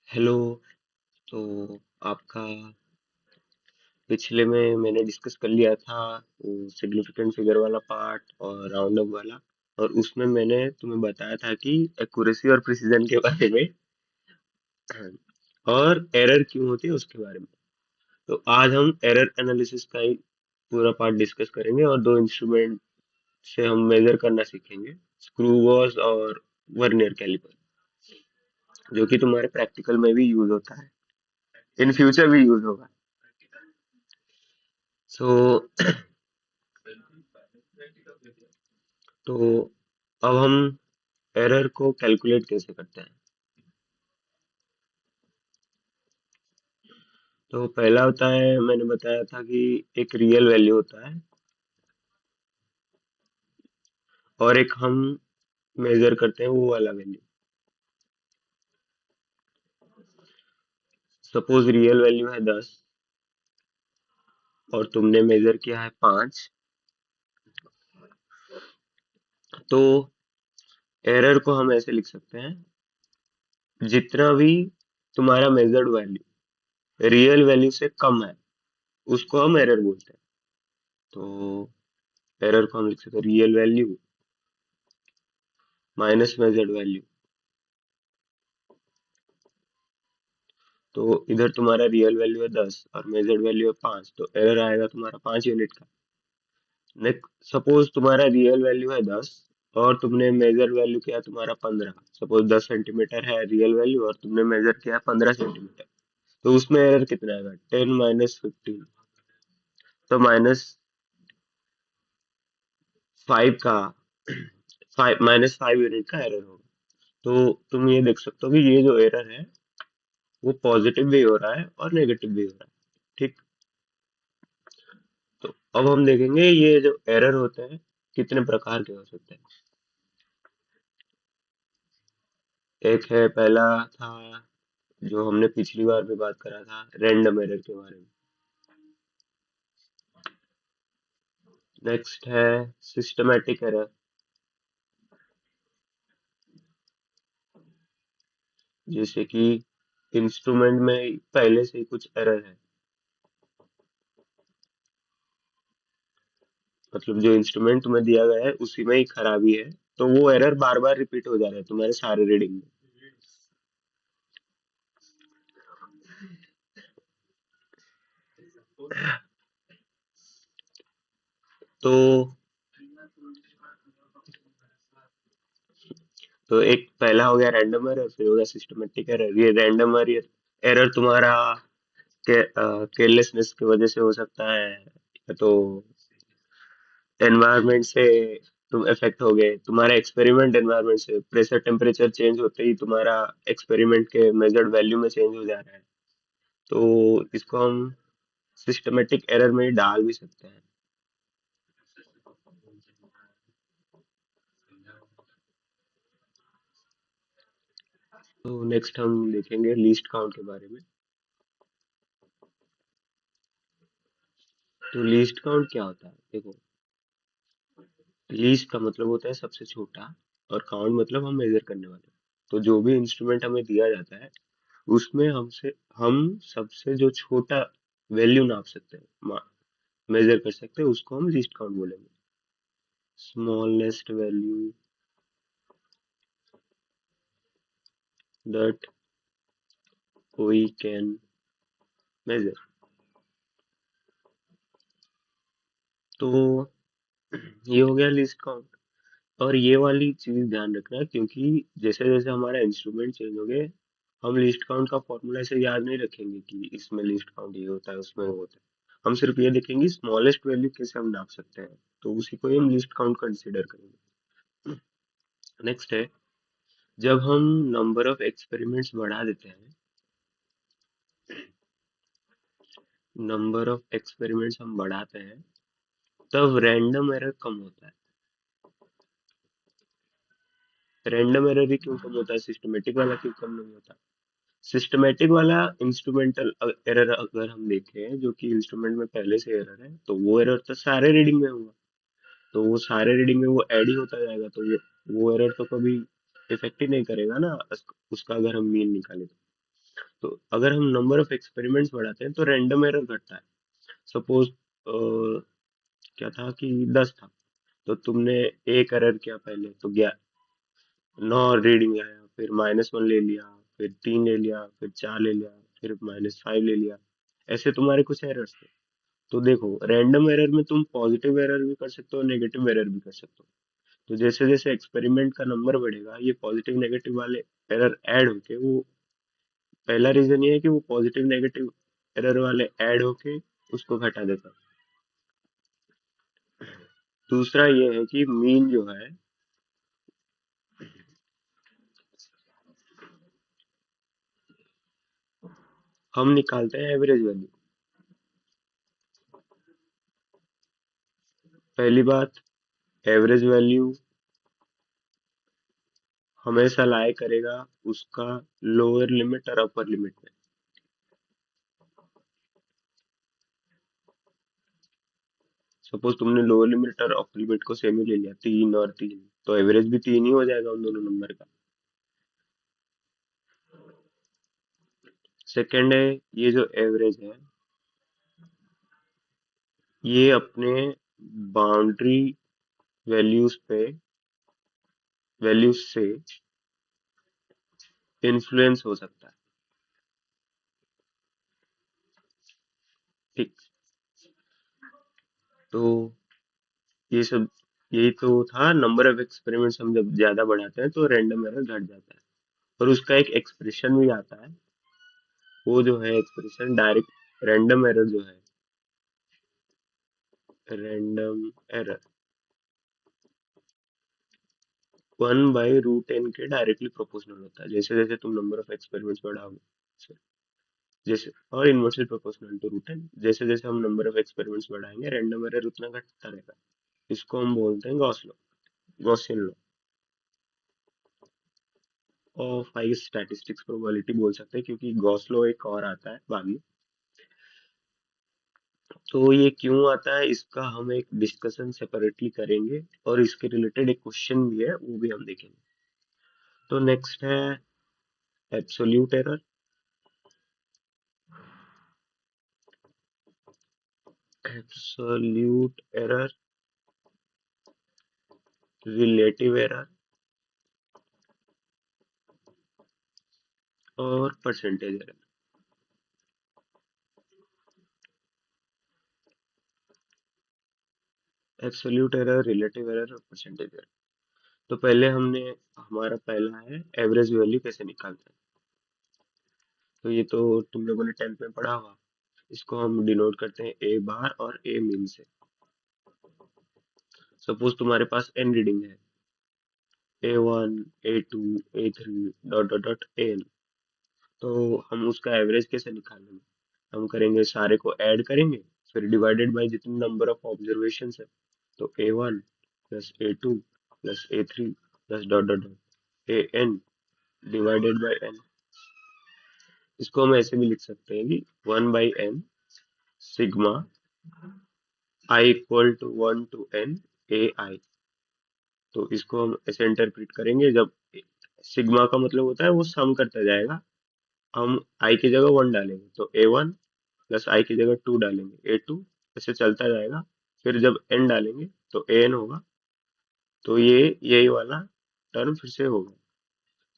Hello. तो आपका पिछले में मैंने डिस्कस कर लिया था वो सिग्निफिकेंट फिगर वाला पार्ट और राउंड अप वाला। और उसमें मैंने तुम्हें बताया था कि एक्यूरेसी और प्रिसीजन के बारे में और एरर क्यों होती है उसके बारे में। तो आज हम एरर एनालिसिस का ही पूरा पार्ट डिस्कस करेंगे और दो इंस्ट्रूमेंट से हम मेजर करना सीखेंगे, स्क्रू गॉज और वर्नियर कैलिपर, जो कि तुम्हारे प्रैक्टिकल में भी यूज होता है, इन फ्यूचर भी यूज होगा। सो तो अब हम एरर को कैलकुलेट कैसे करते हैं। तो पहला होता है, मैंने बताया था कि एक रियल वैल्यू होता है और एक हम मेजर करते हैं वो वाला वैल्यू। सपोज रियल वैल्यू है 10 और तुमने मेजर किया है 5। तो एरर को हम ऐसे लिख सकते हैं, जितना भी तुम्हारा मेजर्ड वैल्यू रियल वैल्यू से कम है उसको हम एरर बोलते हैं। तो एरर को हम लिख सकते हैं real value minus measured value. तो इधर तुम्हारा रियल वैल्यू है 10 और मेजर्ड वैल्यू है 5, तो एरर आएगा तुम्हारा 5 यूनिट का। नेक्स्ट, सपोज तुम्हारा रियल वैल्यू है 10 और तुमने मेजर वैल्यू किया तुम्हारा 15। सपोज 10 सेंटीमीटर है रियल वैल्यू और तुमने मेजर किया 15 सेंटीमीटर। तो उसमें एरर कितना आएगा? 10 - 15। तो -5 का -5 यूनिट का एरर होगा। तो तुम ये देख सकते हो कि ये जो एरर है वो पॉजिटिव भी हो रहा है और नेगेटिव भी हो रहा है। ठीक। तो अब हम देखेंगे ये जो एरर होते हैं कितने प्रकार के हो सकते हैं। एक है, पहला था जो हमने पिछली बार भी बात करा था, रैंडम एरर के बारे में। नेक्स्ट है सिस्टमैटिक एरर, जैसे कि इंस्ट्रूमेंट में पहले से ही कुछ एरर है, मतलब जो इंस्ट्रूमेंट तुम्हें दिया गया है उसी में ही खराबी है, तो वो एरर बार बार रिपीट हो जा रहा है तुम्हारे सारे रीडिंग में। तो एक पहला हो गया रैंडम एरर, फिर हो गया सिस्टमैटिक एरर। ये रैंडम एरर एरर तुम्हारा केयरलेसनेस की वजह से हो सकता है, या तो एनवायरनमेंट से तुम इफेक्ट हो गए, तुम्हारा एक्सपेरिमेंट एनवायरनमेंट से, प्रेशर टेम्परेचर चेंज होते ही तुम्हारा एक्सपेरिमेंट के मेजर्ड वैल्यू में चेंज हो जा रहा है। तो इसको हम सिस्टमेटिक एरर में ही डाल भी सकते हैं। तो नेक्स्ट हम देखेंगे लीस्ट काउंट के बारे में। तो लीस्ट काउंट क्या होता है, देखो, लीस्ट का मतलब होता है सबसे छोटा और काउंट मतलब हम मेजर करने वाले। तो जो भी इंस्ट्रूमेंट हमें दिया जाता है उसमें हम सबसे जो छोटा वैल्यू नाप सकते हैं, मेजर कर सकते हैं, उसको हम लीस्ट काउंट बोलेंगे। Smallest value that we can measure. तो ये हो गया लिस्ट काउंट। और ये वाली चीज ध्यान रखना, क्योंकि जैसे जैसे हमारा इंस्ट्रूमेंट चेंज हो गए, हम लिस्ट काउंट का फॉर्मूला ऐसे याद नहीं रखेंगे कि इसमें लिस्ट काउंट ये होता है उसमें वो होता है। हम सिर्फ ये देखेंगे स्मॉलेस्ट वैल्यू कैसे हम नाप सकते हैं, तो उसी को ही हम लिस्ट काउंट कंसीडर करेंगे। नेक्स्ट है, जब हम नंबर ऑफ एक्सपेरिमेंट्स बढ़ा देते हैं, नंबर ऑफ एक्सपेरिमेंट्स हम बढ़ाते हैं, तब रैंडम एरर कम होता है। रैंडम एरर ही क्यों कम होता है, सिस्टमेटिक वाला क्यों कम नहीं होता? सिस्टमेटिक वाला इंस्ट्रूमेंटल एरर अगर हम देखें, जो कि इंस्ट्रूमेंट में पहले से एरर है, तो वो एरर तो सारे रीडिंग में होगा। तो वो सारे रीडिंग में वो ऐड ही होता जाएगा, तो वो एरर तो कभी इफेक्ट ही नहीं करेगा ना उसका, अगर हम मीन निकाले तो। तो अगर हम नंबर ऑफ एक्सपेरिमेंट्स बढ़ाते हैं तो रैंडम एरर घटता है। सपोज क्या था कि 10 था, तो तुमने एक एरर किया पहले तो गया 9 रीडिंग आया, फिर -1 ले लिया, फिर 3 ले लिया, फिर 4 ले लिया, फिर -5 ले लिया। ऐसे तुम्हारे कुछ एरर्स थे। तो देखो, रैंडम एरर में तुम पॉजिटिव एरर भी कर सकते हो, नेगेटिव एरर भी कर सकते हो। तो जैसे जैसे एक्सपेरिमेंट का नंबर बढ़ेगा, ये पॉजिटिव नेगेटिव वाले एरर ऐड होके वो, पहला रीजन ये है कि वो पॉजिटिव नेगेटिव एरर वाले ऐड होके उसको घटा देता है। दूसरा ये है कि मीन जो है, हम निकालते हैं एवरेज वैल्यू। पहली बात, एवरेज वैल्यू हमेशा लाई करेगा उसका लोअर लिमिट और अपर लिमिट में। सपोज तुमने लोअर लिमिट और अपर लिमिट को सेम ही ले लिया, 3 और 3, तो एवरेज भी 3 ही हो जाएगा उन दोनों नंबर का। सेकंड है, ये जो एवरेज है, ये अपने बाउंड्री वैल्यूज पे, वैल्यूज से इन्फ्लुएंस हो सकता है। ठीक। तो ये सब, यही तो था, नंबर ऑफ एक्सपेरिमेंट्स हम जब ज्यादा बढ़ाते हैं तो रैंडम एरर घट जाता है। और उसका एक एक्सप्रेशन भी आता है, वो जो है एक्सप्रेशन डायरेक्ट रैंडम एरर जो है, रैंडम एरर 1/√n के डायरेक्टली प्रोपोर्शनल होता है। जैसे जैसे तुम नंबर ऑफ एक्सपेरिमेंट्स बढ़ाओगे, जैसे, और inversely proportional to root N, जैसे जैसे हम नंबर ऑफ एक्सपेरिमेंट्स बढ़ाएंगे रैंडम एरर उतना घटता रहेगा। इसको हम बोलते हैं Gauss law, Gaussian law of high statistics probability बोल सकते हैं, क्योंकि गॉस लॉ एक और आता है बाद में। तो ये क्यों आता है, इसका हम एक डिस्कशन सेपरेटली करेंगे, और इसके रिलेटेड एक क्वेश्चन भी है, वो भी हम देखेंगे। तो नेक्स्ट है absolute error. Absolute error, relative error और percentage error. Absolute error, relative error और परसेंटेज एरर। तो पहले हमने, हमारा पहला है एवरेज वैल्यू कैसे निकालते हैं। तो ये तो तुम लोगों ने 10th में पढ़ा होगा। इसको हम डिनोट करते हैं ए बार और ए मीन से। सपोज तुम्हारे पास n रीडिंग है, A1, A2, A3 dot dot dot N. तो हम उसका एवरेज कैसे निकालेंगे, हम करेंगे सारे को ऐड करेंगे, फिर डिवाइडेड बाय जितने नंबर ऑफ ऑब्जर्वेशन है। तो A1 plus A2 plus A3 plus dot dot dot AN divided by n। इसको हम ऐसे भी लिख सकते हैं कि 1/n sigma i equal to 1 to n ai। तो इसको हम ऐसे इंटरप्रेट करेंगे, जब सिग्मा का मतलब होता है वो सम करता जाएगा, हम i की जगह 1 डालेंगे तो A1 प्लस i की जगह 2 डालेंगे A2, ऐसे चलता जाएगा। फिर जब n डालेंगे तो an होगा। तो ये यही वाला टर्म फिर से होगा।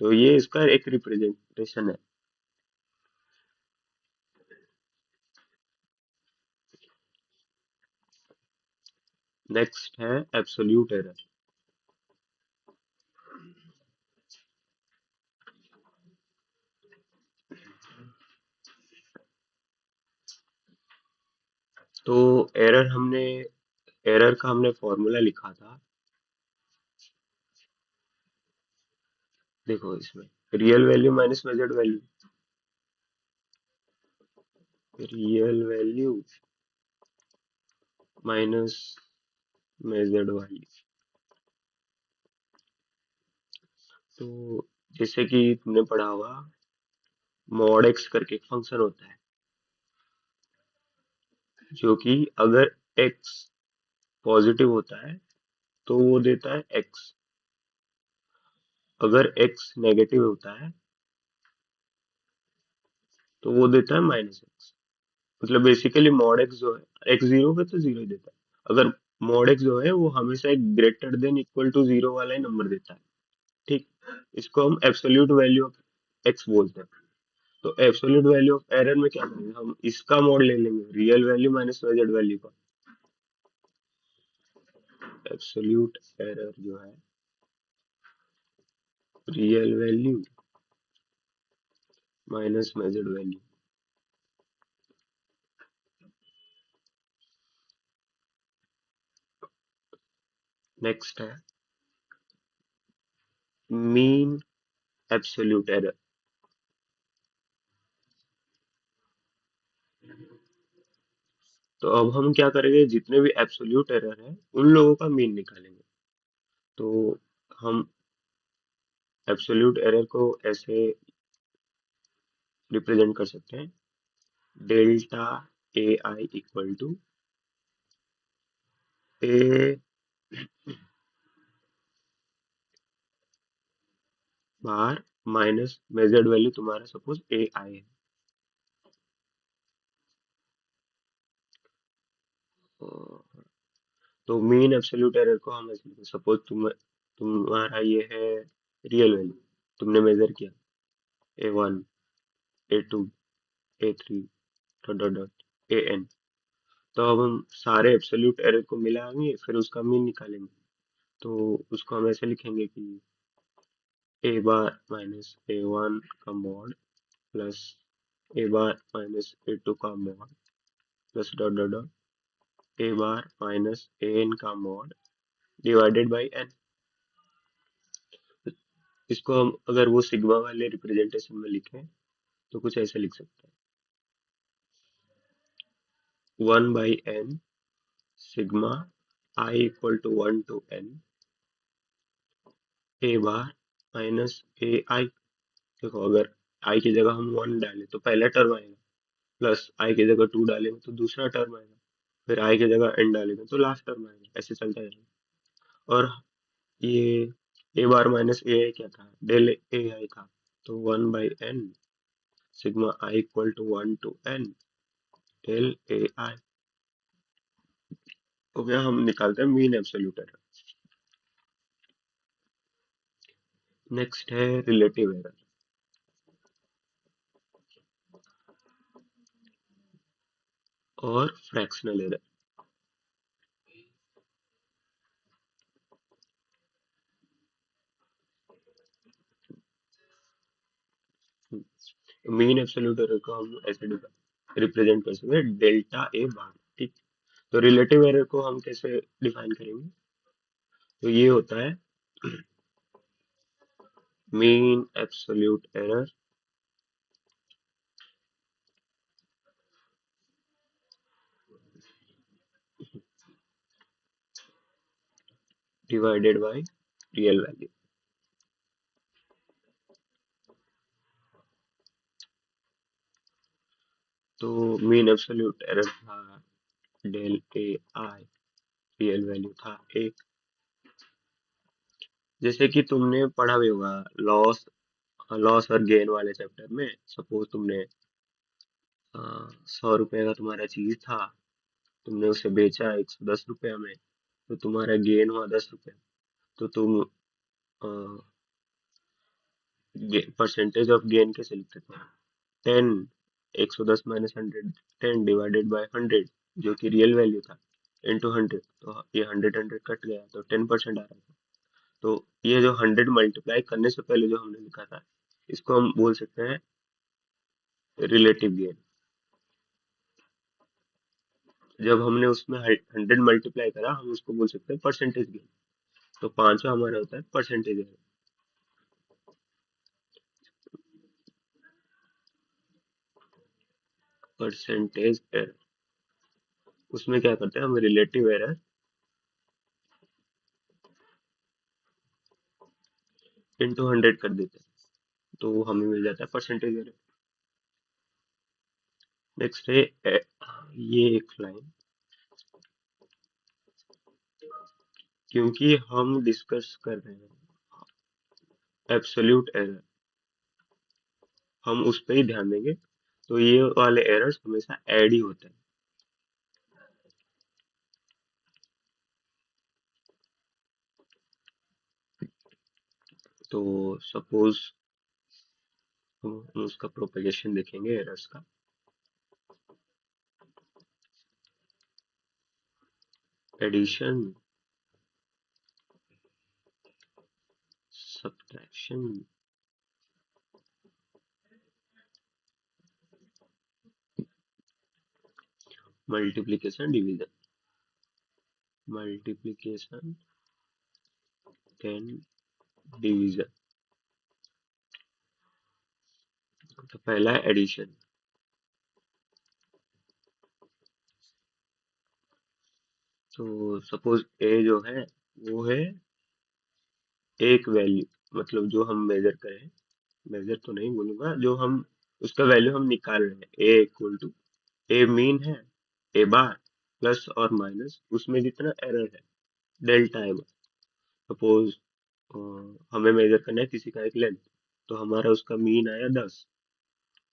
तो ये इसका एक रिप्रेजेंटेशन है। नेक्स्ट है एब्सोल्यूट एरर। तो एरर हमने, एरर का हमने फॉर्मूला लिखा था, देखो इसमें, real value minus measured value, real value minus measured value. तो जैसे कि तुमने पढ़ा होगा, मॉड एक्स करके एक फंक्शन होता है, जो कि अगर एक्स पॉजिटिव होता है तो वो देता है एक्स, अगर एक्स नेगेटिव होता है तो वो देता है -x। मतलब बेसिकली मॉड एक्स जो है एक्स जीरो पे तो जीरो ही देता है। अगर मॉड एक्स जो है वो हमेशा एक greater than equal to zero वाला ही नंबर देता है। ठीक। इसको हम एब्सोल्यूट वैल्यू ऑफ एक्स बोलते हैं। तो एब्सोल्यूट वैल्यू ऑफ एरर में क्या करेंगे, हम इसका मॉड ले लेंगे, real value minus measured value का। एब्सोल्यूट एरर जो है real value minus measured value. Next है मीन एब्सोल्यूट एरर। तो अब हम क्या करेंगे, जितने भी एब्सोल्यूट एरर है उन लोगों का मीन निकालेंगे। तो हम एब्सोल्यूट एरर को ऐसे रिप्रेजेंट कर सकते हैं, delta a i equal to A bar minus measured value, तुम्हारा सपोज ए आई है। तो मीन एब्सोल्यूट एरर को हम ऐसे, सपोज तुम्हारा ये है रियल वैल्यू, तुमने मेजर किया A1 A2 A3 dot dot dot AN। तो अब हम सारे एब्सोल्यूट एरर को मिलाएंगे, फिर उसका मीन निकालेंगे। तो उसको हम ऐसे लिखेंगे कि ए बार माइनस A1 का मॉड प्लस ए बार माइनस A2 का mod plus dot dot dot A bar minus AN का मॉड डिवाइडेड बाई n। इसको हम अगर वो सिग्मा वाले रिप्रेजेंटेशन में लिखें तो कुछ ऐसे लिख सकते हैं, 1/n sigma I equal to 1 to n A bar minus A I. देखो अगर आई की जगह हम 1 डालें तो पहला टर्म आएगा, प्लस आई की जगह 2 डालेंगे तो दूसरा टर्म आएगा, फिर आई की जगह n डालेंगे तो लास्ट टर्म आएगा, ऐसे चलता जाएगा। और ये ए बार माइनस ए आई क्या था, डेल ए आई था। तो 1/n sigma I equal to 1 to n del A I हो गया। हम निकालते हैं मीन एब्सोल्यूट एरर। नेक्स्ट है रिलेटिव एरर और fractional error. Mean absolute error को हम ऐसे रिप्रेजेंट कर सकते हैं, डेल्टा ए बार। ठीक। तो रिलेटिव एरर को हम कैसे डिफाइन करेंगे, तो ये होता है mean absolute error divided by real value. तो मीन एब्सोल्यूट एरर था del A I, real value था एक। जैसे कि तुमने पढ़ा भी होगा लॉस लॉस और गेन वाले चैप्टर में। सपोज तुमने 100 रुपए का तुम्हारा चीज था, तुमने उसे बेचा 110 रुपया में, तो तुम्हारा गेन हुआ 10 रुपया। तो तुम परसेंटेज ऑफ गेन कैसे लिखते थे, 10, 110 माइनस 100, 10 डिवाइडेड बाय 100 जो कि रियल वैल्यू था, इंटू 100। तो ये 100 कट गया तो 10% आ रहा था। तो ये जो 100 मल्टीप्लाई करने से पहले जो हमने लिखा था, इसको हम बोल सकते हैं रिलेटिव गेन। जब हमने उसमें 100 मल्टीप्लाई करा, हम उसको बोल सकते हैं परसेंटेज गेन। तो पांचवा हमारा होता है परसेंटेज एरर। परसेंटेज एरर उसमें क्या करते हैं, हम रिलेटिव एरर इंटू 100 कर देते हैं, तो हमें मिल जाता है परसेंटेज एरर। नेक्स्ट है ये एक लाइन, क्योंकि हम डिस्कस कर रहे हैं एब्सोल्यूट एरर, हम उस पर ही ध्यान देंगे। तो ये वाले एरर्स हमेशा ऐड ही होते हैं। तो सपोज हम उसका प्रोपेगेशन देखेंगे एरर्स का। Addition, subtraction, multiplication, division. Multiplication and division. तो पहला है एडिशन। तो सपोज ए जो है वो है एक वैल्यू, मतलब जो हम मेजर करें, मेजर तो नहीं बोलूंगा, जो हम उसका वैल्यू हम निकाल रहे हैं, ए इक्वल टू, ए मीन है, ए बार प्लस और माइनस उसमें जितना एरर है, डेल्टा ए बार। सपोज हमें मेजर करना है किसी का एक लेंथ, तो हमारा उसका मीन आया 10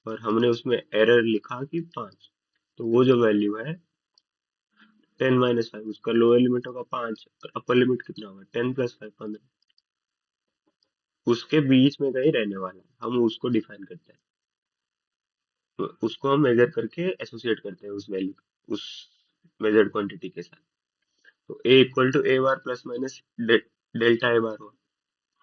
और हमने उसमें एरर लिखा कि 5, तो वो जो वैल्यू है 10 - 5, उसका लोअर लिमिट होगा 5 और अपर लिमिट कितना होगा 10 + 5, 15। उसके बीच में कहीं रहने वाला है, हम उसको डिफाइन करते हैं, तो उसको हम मेजर करके एसोसिएट करते हैं उस वैल्यू, उस मेजर्ड क्वांटिटी के साथ। तो A equal to A bar plus minus delta A bar हो।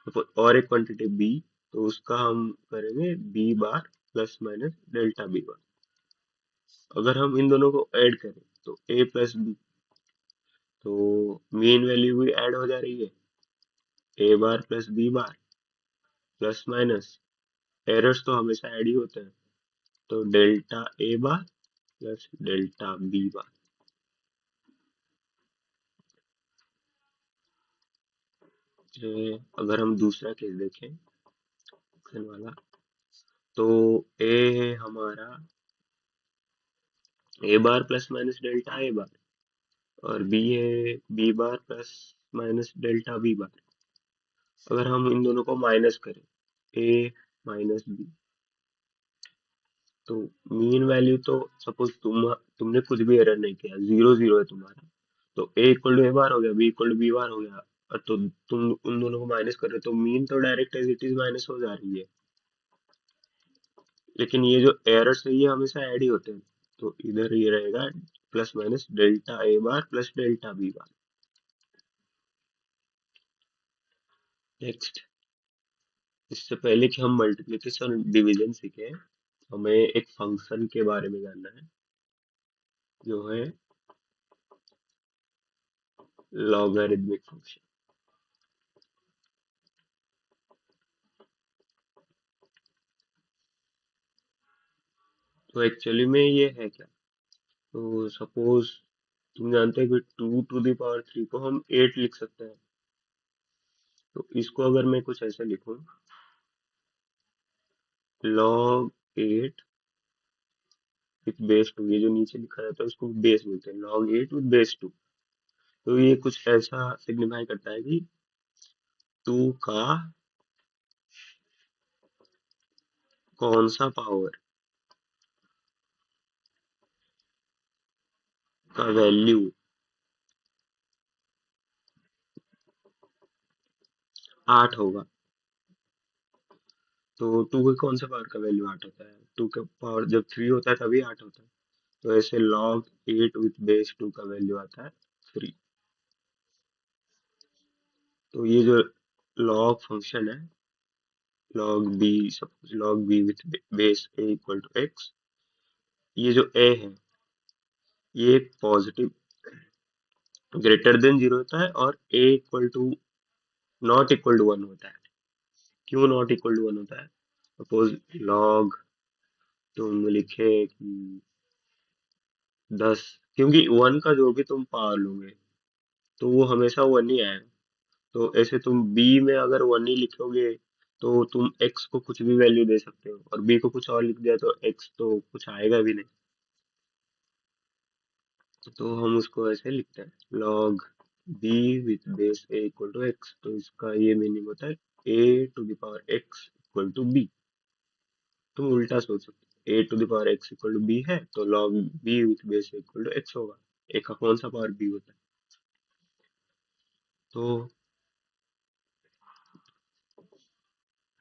तो और एक क्वांटिटी बी, तो उसका हम करेंगे B bar plus minus delta B bar. अगर हम इन दोनों को ऐड करें तो ए प्लस बी, तो मीन वैल्यू भी ऐड हो जा रही है, ए bar plus B bar plus minus, errors तो हमेशा ऐड ही होते हैं, तो डेल्टा ए bar plus delta B bar. अगर हम दूसरा केस देखें, ऑप्शन वाला, तो ए है हमारा a bar plus minus delta A bar और बी है B bar plus minus delta B bar. अगर हम इन दोनों को माइनस करें, ए माइनस बी, तो मीन वैल्यू तो सपोज तुमने कुछ भी एरर नहीं किया, 0 0 है तुम्हारा, तो A equal to A bar हो गया, b equal to b bar हो गया, और तो तुम उन दोनों को माइनस कर रहे हो तो मीन तो direct as it is minus हो जा रही है। लेकिन ये जो एरर्स है ये हमेशा ऐड ही होते हैं, तो इधर ये रहेगा प्लस माइनस डेल्टा ए bar plus delta B bar. Next, इससे पहले कि हम मल्टीप्लिकेशन डिवीजन सीखे, हमें एक फंक्शन के बारे में जानना है, जो है लॉगरिदमिक फंक्शन। तो एक्चुअली में ये है क्या, तो सपोज तुम जानते हो कि 2 to the power 3 को हम 8 लिख सकते हैं। तो इसको अगर मैं कुछ ऐसे लिखूं, log 8 विथ बेस 2, ये जो नीचे लिखा जाता है उसको बेस बोलते हैं, log 8 विथ बेस 2। तो ये कुछ ऐसा सिग्निफाई करता है कि 2 का कौन सा पावर का वैल्यू 8 होगा। तो 2 के कौन सा पावर का वैल्यू 8 होता है, 2 का पावर जब 3 होता है तभी 8 होता है। तो ऐसे log 8 विथ बेस 2 का वैल्यू आता है 3। तो ये जो log फंक्शन है, log b, suppose log b with base a equal to x, ये जो a है ये एक पॉजिटिव ग्रेटर देन 0 होता है और a equal to not equal to 1 होता है। क्यों नॉट इक्वल टू 1 होता है, सपोज log तुम लिखे कि 10, क्योंकि 1 का जो भी तुम पावर लोगे तो वो हमेशा 1 ही आएगा। तो ऐसे तुम b में अगर 1 ही लिखोगे तो तुम x को कुछ भी वैल्यू दे सकते हो, और b को कुछ और लिख दिया तो x तो कुछ आएगा भी नहीं। तो हम उसको ऐसे लिखते हैं log b with base a equal to x। तो इसका ये मीनिंग होता है a to the power x equal to b। तुम उल्टा सोच सकते हो, A to the power X equal to B है तो log B with base equal to X होगा। ए का कौन सा पावर बी होता है? तो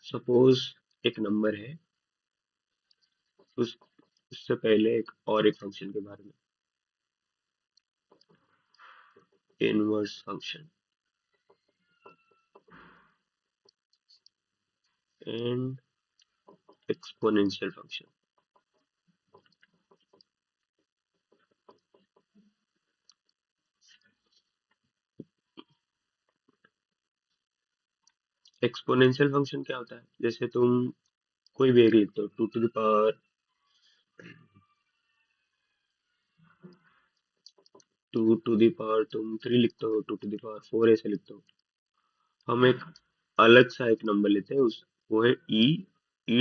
सपोज एक नंबर है, उस उससे पहले एक और एक फंक्शन के बारे में, inverse function and exponential function. Exponential function क्या होता है? जैसे तुम कोई भी एक लिखते हो, टू टू द पावर तुम थ्री लिखते हो, two to the power four ऐसे लिखते हो। हम एक अलग सा एक नंबर लेते हैं, उस वो है E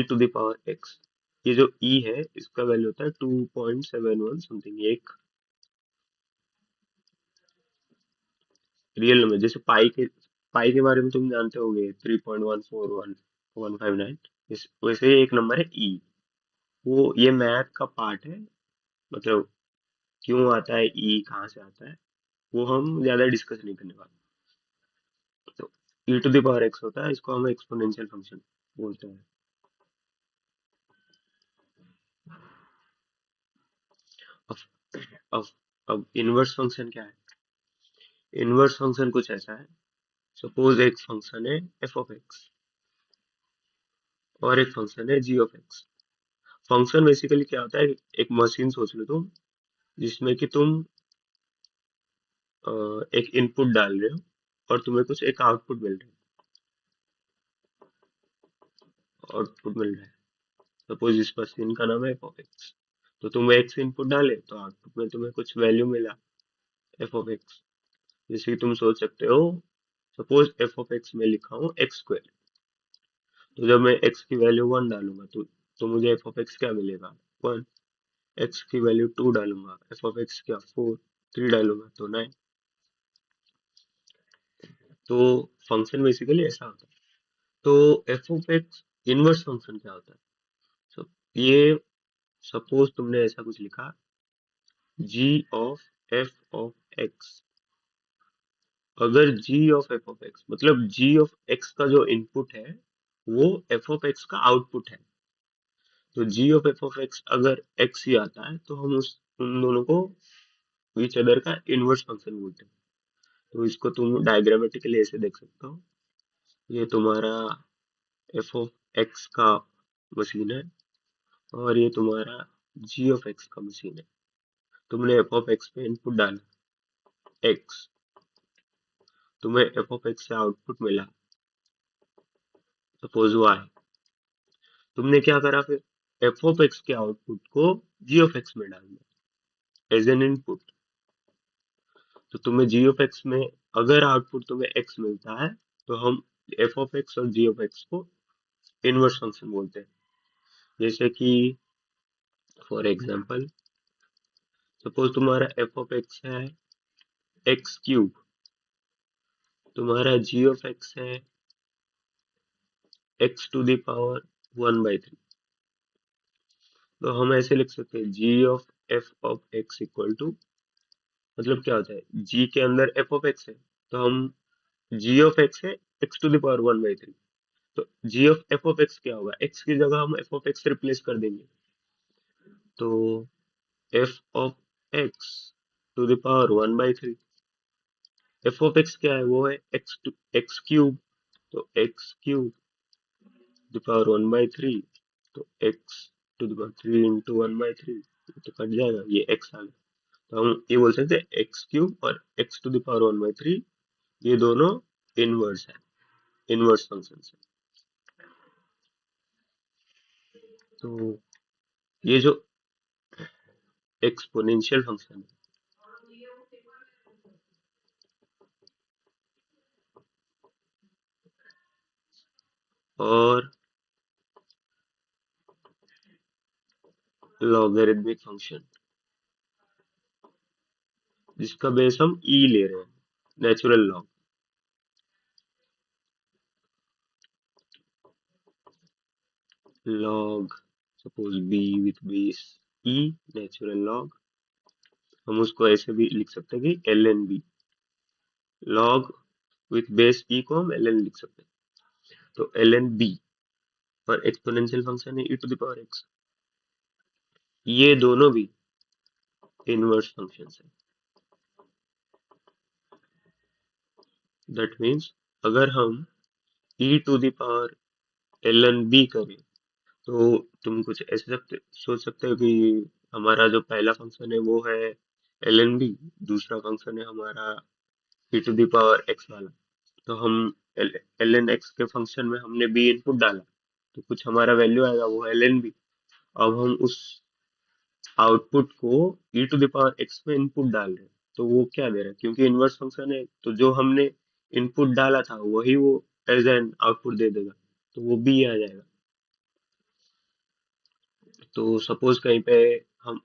to the power X. ये जो ई है इसका वैल्यू होता है 2.71 समथिंग, एक रियल नंबर। जैसे पाई के बारे में तुम जानते होगे, 3.141 इस वैसे ही एक नंबर है ई। वो ये मैथ का पार्ट है, मतलब क्यों आता है ई, कहाँ से आता है, वो हम ज्यादा डिस्कस नहीं करने वाले। तो E to the power x होता है, इसको हम एक्सपोनेंशियल फंक्शन बोलते हैं। अब अब अब इनवर्स फंक्शन क्या है? इनवर्स फंक्शन कुछ ऐसा है, सपोज एक फंक्शन है एफ ऑफ एक्स और एक फंक्शन है जी ऑफ एक्स। फंक्शन बेसिकली क्या होता है? एक मशीन सोच लो तुम, जिसमें कि तुम एक इनपुट डाल रहे हो और तुम्हें कुछ एक आउटपुट मिल रहा है। सपोज इस मशीन का नाम है एफ ऑफ एक्स। तो तुम एक्स इनपुट डाले तो आउटपुट में तुम्हें कुछ वैल्यू मिला, एफ ऑफ एक्स। जैसे कि तुम सोच सकते हो, सपोज एफ ऑफ एक्स में लिखा हूँ एक्स स्क्वायर। तो जब मैं एक्स की वैल्यू वन डालूंगा तो मुझे एफ ऑफ एक्स क्या मिलेगा? वन। एक्स की वैल्यू टू डालूंगा, एफ ऑफ एक्स क्या? फोर। थ्री डालूंगा तो नाइन। तो फंक्शन बेसिकली ऐसा होता है। तो F of x inverse function क्या होता है? so, ये सपोज तुमने ऐसा कुछ लिखा, जी ऑफ एफ ऑफ एक्स। अगर जी ऑफ एफ ऑफ एक्स मतलब जी ऑफ एक्स का जो इनपुट है वो एफ ऑफ एक्स का आउटपुट है, तो g of F of x अगर एक्स ही आता है तो हम उस उन दोनों को ईच अदर का इनवर्स फंक्शन बोलते हैं। तो इसको तुम डायग्रामेटिकली ऐसे देख सकते हो, ये तुम्हारा एफ ऑफ एक्स का मशीन है और ये तुम्हारा जी ऑफ एक्स का मशीन है। तुमने एफ ऑफ एक्स पे इनपुट डाला एक्स, तुम्हें एफ ऑफ एक्स से आउटपुट मिला सपोज वाई। तुमने क्या करा फिर? एफ ऑफ एक्स के आउटपुट को जी ऑफ एक्स में डाल दिया एज एन इनपुट। तो तुम्हें जी ऑफ एक्स में अगर आउटपुट तुम्हें एक्स मिलता है तो हम एफ ऑफ एक्स और जी ऑफ एक्स को इनवर्स फंक्शन बोलते हैं। जैसे कि फॉर एग्जांपल, सपोज तुम्हारा एफ ऑफ एक्स है एक्स क्यूब, तुम्हारा जी ऑफ एक्स है x to the power one by three. तो हम ऐसे लिख सकते हैं G of F of X equal to, मतलब क्या होता है, जी के अंदर एफ ऑफ एक्स है तो हम जी ऑफ एक्स है x to the power one by three. तो g of F of x क्या होगा? एक्स की जगह हम एफ ऑफ एक्स रिप्लेस कर देंगे, तो F of X to the power one by three. F of x क्या है? वो है एक्स क्यूब, तो X cube to the power one by three, तो X to the power three into one by three, तो cut जाएगा, ये x आ गया। तो हम ये बोल सकते हैं एक्स क्यूब और x to the power one by three, ये दोनों इनवर्स है, इनवर्स फंक्शन है। तो ये जो एक्सपोनेंशियल फंक्शन है और लॉगरिदमिक फंक्शन, जिसका बेस हम ई ले रहे हैं, natural log. Log suppose B with base E natural log, हम उसको ऐसे भी लिख सकते हैं कि L N B, log with base E को हम एल एन लिख सकते हैं। तो एल एन बी और एक्सपोनेंशियल फंक्शन है E to the power X, ये दोनों भी इनवर्स फंक्शन है। दैट मीन्स अगर हम E to the power L N B करें, तो तुम कुछ ऐसे सोच सकते हो कि हमारा जो पहला फंक्शन है वो है एल एन बी, दूसरा फंक्शन है हमारा ई टू द पावर एक्स वाला। तो हम एल एन एक्स के फंक्शन में हमने बी इनपुट डाला, तो कुछ हमारा वैल्यू आएगा वो एल एन बी। अब हम उस आउटपुट को ई टू द पावर एक्स में इनपुट डाल रहे हैं, तो वो क्या दे रहा है, क्योंकि इनवर्स फंक्शन है तो जो हमने इनपुट डाला था वही वो एज एन आउटपुट दे देगा, तो वो बी आ जाएगा। तो सपोज कहीं पे हम,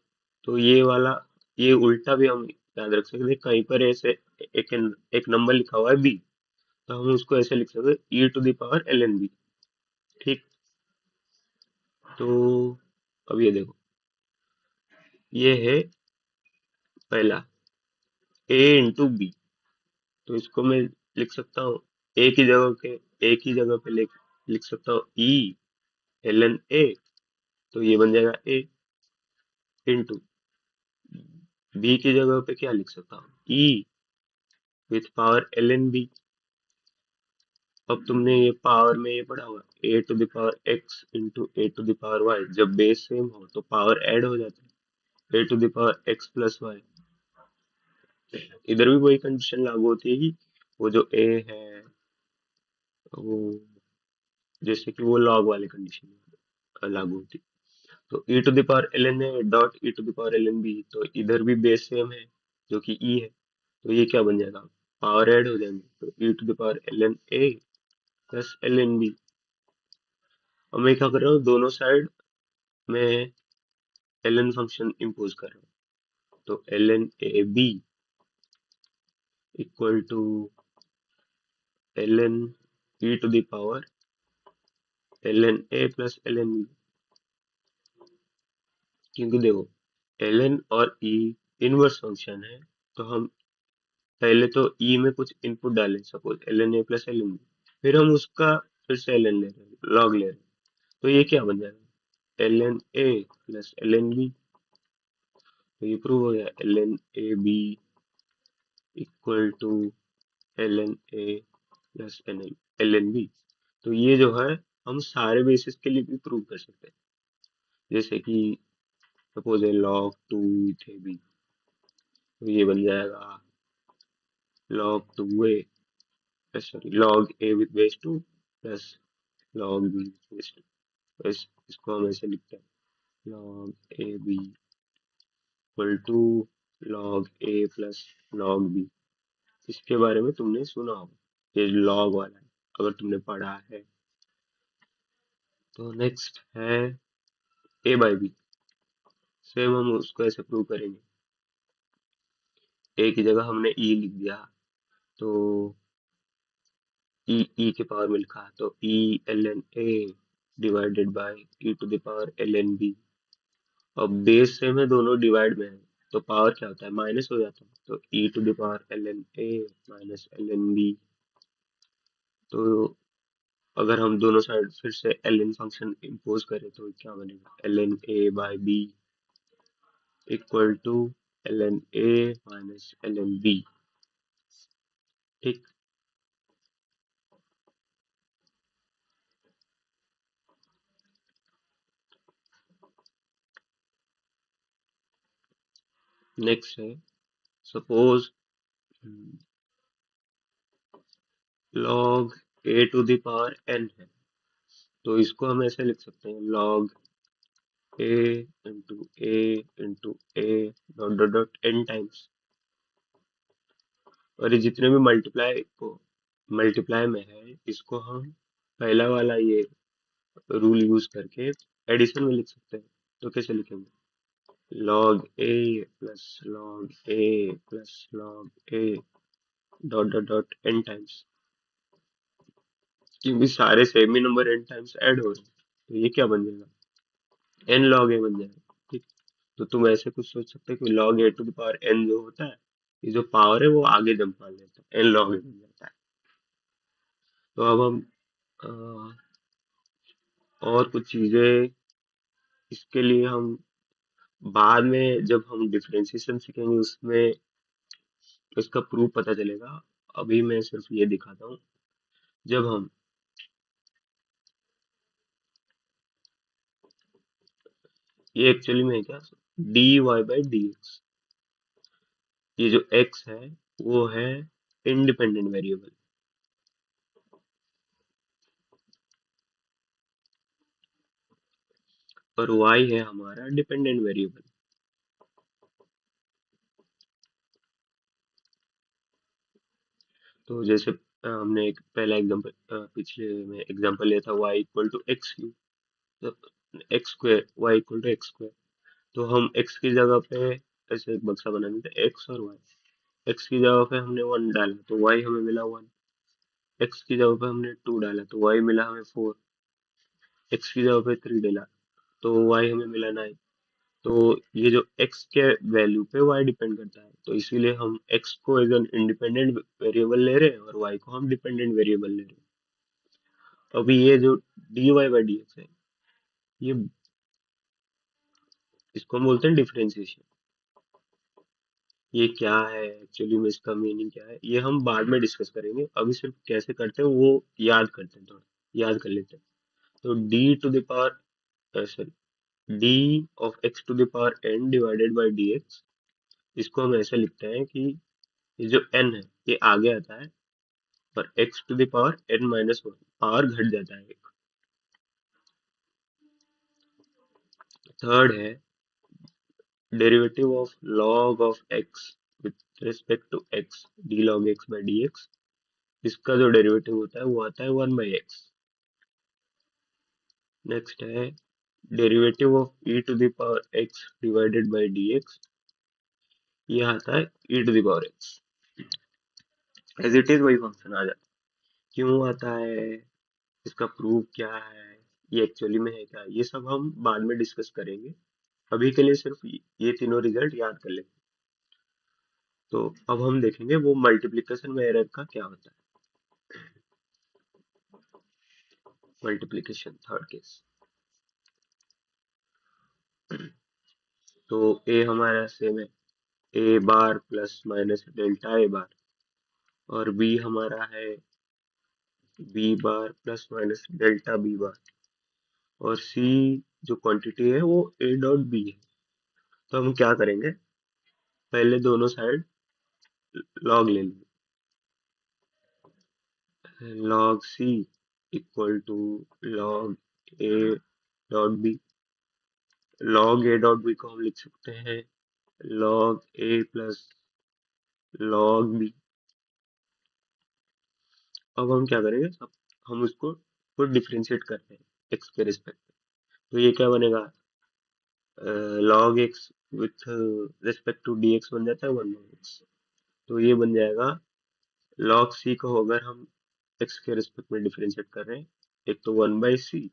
तो ये वाला, ये उल्टा भी हम याद रख सकते हैं, कहीं पर ऐसे एक एक नंबर लिखा हुआ है बी, तो हम उसको ऐसे लिख सकते हैं E to the power L N B. ठीक। तो अब ये देखो, ये है पहला ए इंटू बी, तो इसको मैं लिख सकता हूँ एक ही जगह के, एक ही जगह पे लिख सकता हूँ ई एल एन ए, तो ये बन जाएगा ए इंटू बी की जगह पे क्या लिख सकता हूँ E with power L N B. अब तुमने ये पावर में ये पढ़ा हुआ A to the power X into A to the power Y, जब बेस सेम हो तो पावर ऐड हो जाता है, A to the power X plus Y. इधर भी वही कंडीशन लागू होती है कि वो जो ए है वो, जैसे कि वो लॉग वाले कंडीशन लागू होती है। तो e to the power L N a dot e to the power L N B, तो इधर भी बेस सेम है जो कि e है, तो ये क्या बन जाएगा, पावर ऐड हो जाएंगे, तो e to the power L N a plus l N B. अब मैं क्या कर रहा हूँ, दोनों साइड में एल एन फंक्शन इम्पोज कर रहा हूँ, तो L N a b equal to l n e to the power L N a plus l N b. क्योंकि देखो एल एन और ई इनवर्स फंक्शन है, तो हम पहले तो ई में कुछ इनपुट डालें, suppose l N a plus l N b, फिर हम उसका फिर से एल एन ले रहे हैं, लॉग ले रहे हैं, तो ये क्या बन जाएगा, l N a plus l N B. तो ये प्रूव हो गया l N a b equal to l N a plus l N B. तो ये जो है हम सारे बेसिस के लिए भी प्रूव कर सकते हैं, जैसे कि सपोज है log two with a b, तो ये बन जाएगा log two a, sorry log a with base two plus log B with base two. इसको हम ऐसे लिखते हैं log a b equal to log a plus log b. इसके बारे में तुमने सुना होगा, ये लॉग वाला है, अगर तुमने पढ़ा है। तो नेक्स्ट है ए बाई बी, सेम हम उसको ऐसे प्रूव करेंगे, ए की जगह हमने ई लिख दिया, तो ई के पावर में लिखा, तो e l N a divided by e to the power L N B. अब बेस सेम है, दोनों डिवाइड में है, तो पावर क्या होता है, माइनस हो जाता है, तो E to the power L N A minus L N B. तो अगर हम दोनों साइड फिर से एल एन फंक्शन इम्पोज करें तो क्या बनेगा, l N a by b equal to l N A minus L N B. ठीक। नेक्स्ट है suppose log a to the power n है, तो इसको हम ऐसे लिख सकते हैं log a into a into a dot dot dot n times. और ये जितने भी मल्टीप्लाई में है, इसको हम पहला वाला ये रूल यूज करके एडिशन में लिख सकते हैं। तो कैसे लिखेंगे, log a plus log a plus log a dot dot dot n times, क्योंकि सारे सेम ही नंबर n टाइम्स ऐड हो रहे हैं, तो ये क्या बन जाएगा, एन लॉग ए बन जाएगा। ठीक। तो तुम ऐसे कुछ सोच सकते हो कि log a to the power n जो होता है, ये जो पावर है वो आगे जंप मान लेता है, एन लॉग ए बन जाता है। तो अब हम अ, और कुछ चीजें इसके लिए हम बाद में जब हम डिफरेंशिएशन सीखेंगे उसमें इसका प्रूफ पता चलेगा। अभी मैं सिर्फ ये दिखाता हूँ। जब हम ये एक्चुअली में है क्या, d y by d x, ये जो x है वो है इंडिपेंडेंट वेरिएबल, और y है हमारा डिपेंडेंट वेरिएबल। तो जैसे हमने एक पहला एग्जांपल पिछले में एग्जांपल लिया था y equal to X Q, तो X square Y equal to X square. तो हम x की जगह पे ऐसे एक बक्सा बना देते हैं, x और y। x की जगह पे हमने 1 डाला तो y हमें मिला 1, x की जगह पे हमने 2 डाला तो y मिला हमें 4, x की जगह पे 3 डाला तो y हमें मिला 9। तो ये जो x के वैल्यू पे y डिपेंड करता है, तो इसीलिए हम x को एज एन इंडिपेंडेंट वेरिएबल ले रहे हैं और y को हम डिपेंडेंट वेरिएबल ले रहे हैं। अभी ये जो dy बाई डी एक्स है, ये इसको हम बोलते हैं डिफरेंशिएशन। ये क्या है एक्चुअली में, इसका मीनिंग क्या है, ये हम बाद में डिस्कस करेंगे। अभी सिर्फ कैसे करते हैं वो याद करते हैं, थोड़ा याद कर लेते हैं। तो d to the power sorry d of x to the power n divided by dx, इसको हम ऐसे लिखते हैं कि ये जो n है ये आगे आता है और x to the power n minus one power घट जाता है एक। थर्ड है derivative of log of x with respect to x d log x by dx, इसका जो डेरिवेटिव होता है वो आता है 1 बाई एक्स। नेक्स्ट है derivative of e to the power x divided by dx, ये आता है e to the power x। As it is वही फंक्शन आ जाता है। क्यों आता है, इसका प्रूफ क्या है, ये एक्चुअली में है क्या, ये सब हम बाद में डिस्कस करेंगे। अभी के लिए सिर्फ ये तीनों रिजल्ट याद कर लेते हैं। तो अब हम देखेंगे वो मल्टीप्लिकेशन में एरर का क्या होता है। Multiplication third case. तो ए हमारा सेम है, ए बार प्लस माइनस डेल्टा ए बार, और बी हमारा है B bar plus minus delta B bar, और सी जो क्वांटिटी है वो ए डॉट बी है। तो हम क्या करेंगे, पहले दोनों साइड लॉग ले लेंगे। Log c equal to log a dot b. Log a dot b को हम लिख सकते हैं log a plus log b. अब हम क्या करेंगे, अब हम उसको खुद डिफरेंशिएट कर रहे हैं एक्स के रिस्पेक्ट में। तो ये क्या बनेगा, log x with respect to d x बन जाता है 1/x। तो ये बन जाएगा लॉग सी को अगर हम एक्स के रिस्पेक्ट में डिफरेंशिएट कर रहे हैं, एक तो 1/c,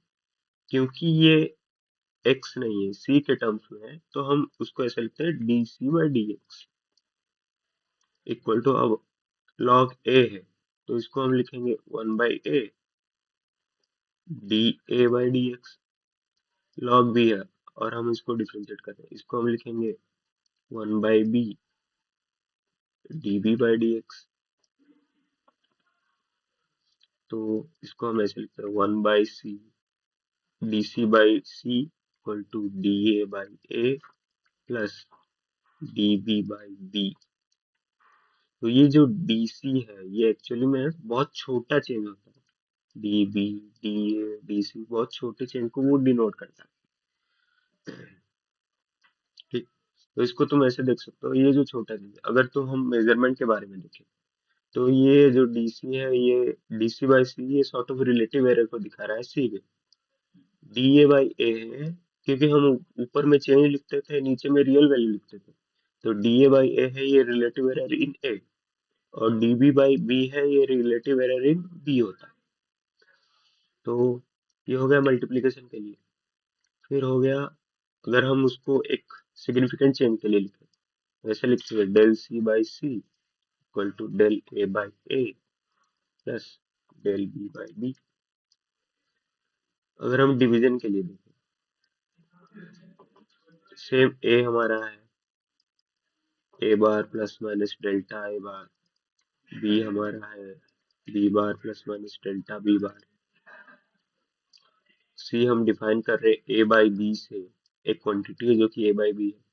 क्योंकि ये एक्स नहीं है सी के टर्म्स में है तो हम उसको ऐसे लिखते हैं D C by d x equal to, अब लॉग ए है तो इसको हम लिखेंगे 1/a d A by d x. Log b है और हम इसको डिफरेंशिएट कर रहे हैं, इसको हम लिखेंगे 1/b d b by d x. तो इसको हम ऐसे लिखते हैं 1/c d C by C equal to D A by a plus d b by b. तो ये जो डी सी है ये एक्चुअली में बहुत छोटा चेंज होता है, d b d a d c बहुत छोटे चेंज को वो डिनोट करता है। ठीक। तो इसको तुम ऐसे देख सकते हो, ये जो छोटा चेंज है, अगर तो हम मेजरमेंट के बारे में देखें तो ये जो डीसी है ये डीसी बाई सी ये सॉर्ट ऑफ रिलेटिव एरर को दिखा रहा है सी में। डी ए बाई ए है क्योंकि हम ऊपर में चेंज लिखते थे नीचे में रियल वैल्यू लिखते थे, तो डी ए बाई ए है ये रिलेटिव एरर इन ए, और डी बी बाई बी है ये रिलेटिव एरर इन बी होता है। तो ये हो गया मल्टीप्लिकेशन के लिए। फिर हो गया अगर हम उसको एक सिग्निफिकेंट चेंज के लिए लिखें, वैसे लिख सकते del C by C equal to del a by a plus del b by b. अगर हम डिवीजन के लिए देखें, सेम ए हमारा है ए बार प्लस माइनस डेल्टा ए बार, बी हमारा है B bar plus minus delta B bar, C हम डिफाइन कर रहे हैं ए बाई बी से, एक क्वांटिटी है जो कि ए बाई बी है,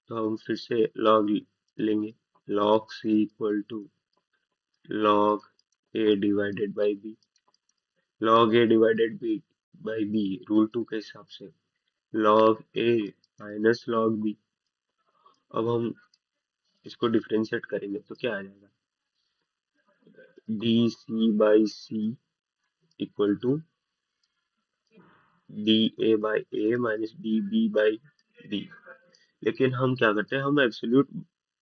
तो हम फिर से लॉग लेंगे, log c equal to log a divided by b, log a divided b by b rule 2 के हिसाब से log a minus log b. अब हम इसको डिफरेंशिएट करेंगे तो क्या आ जाएगा, d C by C equal to D A by a minus d b by b. लेकिन हम क्या करते हैं, हम एब्सोल्यूट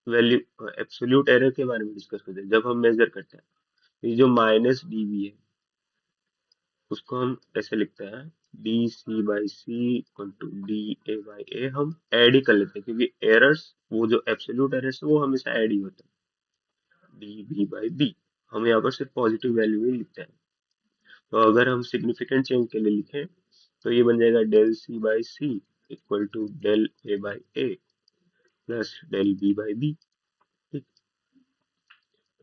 वैल्यू एब्सोल्यूट एरर के बारे में डिस्कस करते हैं जब हम मेजर करते हैं। ये जो माइनस डी बी है उसको हम ऐसे लिखते हैं D C by C equal to D A by A. हम ऐड ही कर लेते हैं क्योंकि एरर्स, वो जो एब्सोल्यूट एरर्स है वो हमेशा ऐड ही होते हैं, डी बी बाई बी। हम यहाँ पर सिर्फ पॉजिटिव वैल्यू ही लिखते हैं। तो अगर हम सिग्निफिकेंट चेंज के लिए लिखें तो ये बन जाएगा del C by C equal to del a by a plus del b by b. ठीक,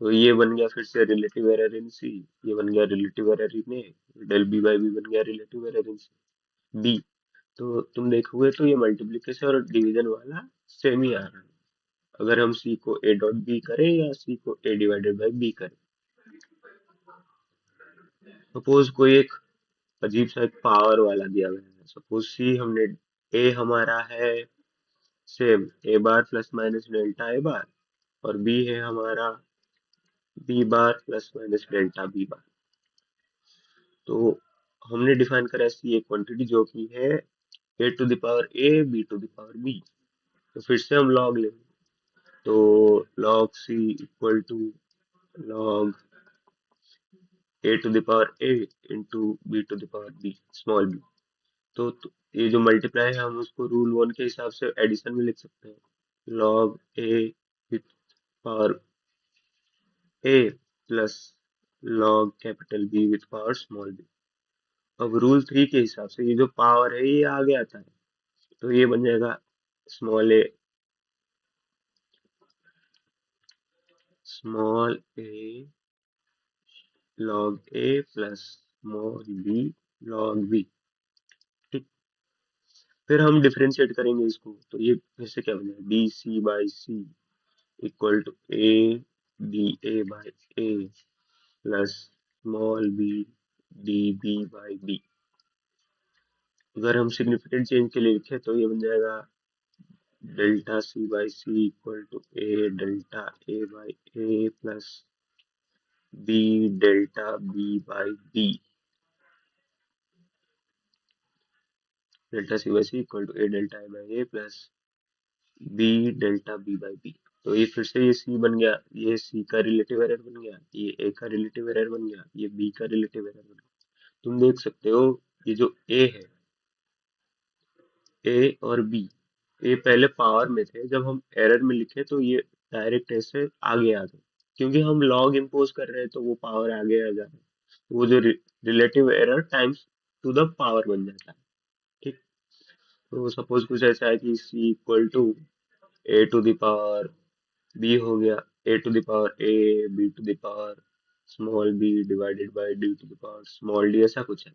तो ये बन गया फिर से रिलेटिव एरर इन सी, ये बन गया relative error in a, del b by b बन गया रिलेटिव एरर इन बी। तो तुम देखोगे तो ये मल्टीप्लिकेशन और डिवीजन वाला सेम ही आ रहा है, अगर हम सी को ए डॉट बी करें या सी को ए डिवाइडेड बाई बी करें। सपोज कोई एक अजीब सा एक पावर वाला दिया गया है, सपोज सी हमने, ए हमारा है same a bar plus minus delta A bar, और बी है हमारा b bar plus minus delta B bar. तो हमने डिफाइन करा सी एक क्वांटिटी जो कि है A to the power A B to the power B. तो फिर से हम लॉग लेंगे, तो log c equal to log a to the power a into b to the power b small b। तो ये जो मल्टीप्लाई है हम उसको रूल 1 के हिसाब से एडिशन में लिख सकते हैं, log a with power a plus log capital B with power small b। अब रूल 3 के हिसाब से ये जो पावर है ये आगे आता है, तो ये बन जाएगा small a log a plus small b log b। ठीक, फिर हम डिफरेंशिएट करेंगे इसको, तो ये फिर से क्या बन जाएगा, d C by C equal to a d A by a plus small b d b by b. अगर हम सिग्निफिकेंट चेंज के लिए लिखें तो ये बन जाएगा delta c by C equal to a delta A by a plus b delta B by b. Delta c by C equal to a delta A by a plus b delta B by b. तो ये फिर से ये सी बन गया, ये सी का relative error बन गया, ये ए का रिलेटिव एरर बन गया, ये बी का रिलेटिव एरर बन गया। तुम देख सकते हो ये जो ए है, ए और बी, ये पहले पावर में थे, जब हम एरर में लिखे तो ये डायरेक्ट ऐसे आगे आ गए, क्योंकि हम लॉग इम्पोज कर रहे हैं तो वो पावर आगे आ जा रहा है, वो जो relative error times to the power बन जाता है। ठीक, तो सपोज कुछ ऐसा है कि C equal to A to the power B हो गया, A to the power A B to the power small B divided by D to the power small D, ऐसा कुछ है।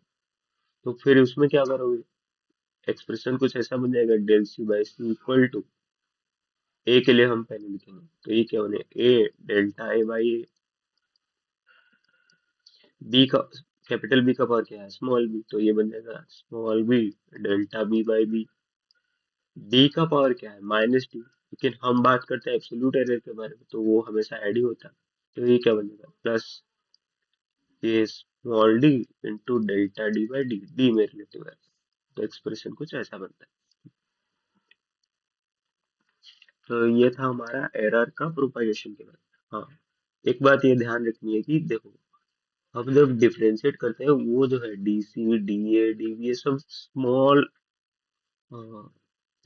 तो फिर उसमें क्या करोगे, एक्सप्रेशन कुछ ऐसा बन जाएगा del C by C equal to, A के लिए हम पहले लिखेंगे तो ये क्या बने, A delta A by A, B का कैपिटल बी का पावर क्या है स्मॉल बी, तो ये बन जाएगा small B delta B by B. D का पावर क्या है माइनस डी, लेकिन हम बात करते हैं एब्सोल्यूट एरर के बारे में तो वो हमेशा ऐड ही होता है, तो ये क्या बनेगा प्लस ये small D into delta D by D, D में रिलेटिव है, तो एक्सप्रेशन कुछ ऐसा बनता है। तो ये था हमारा एरर का प्रोपागेशन के बारे में। हाँ, एक बात ये ध्यान रखनी है कि देखो, हम जब डिफरेंशिएट करते हैं वो जो है d c d a d b ये सब स्मॉल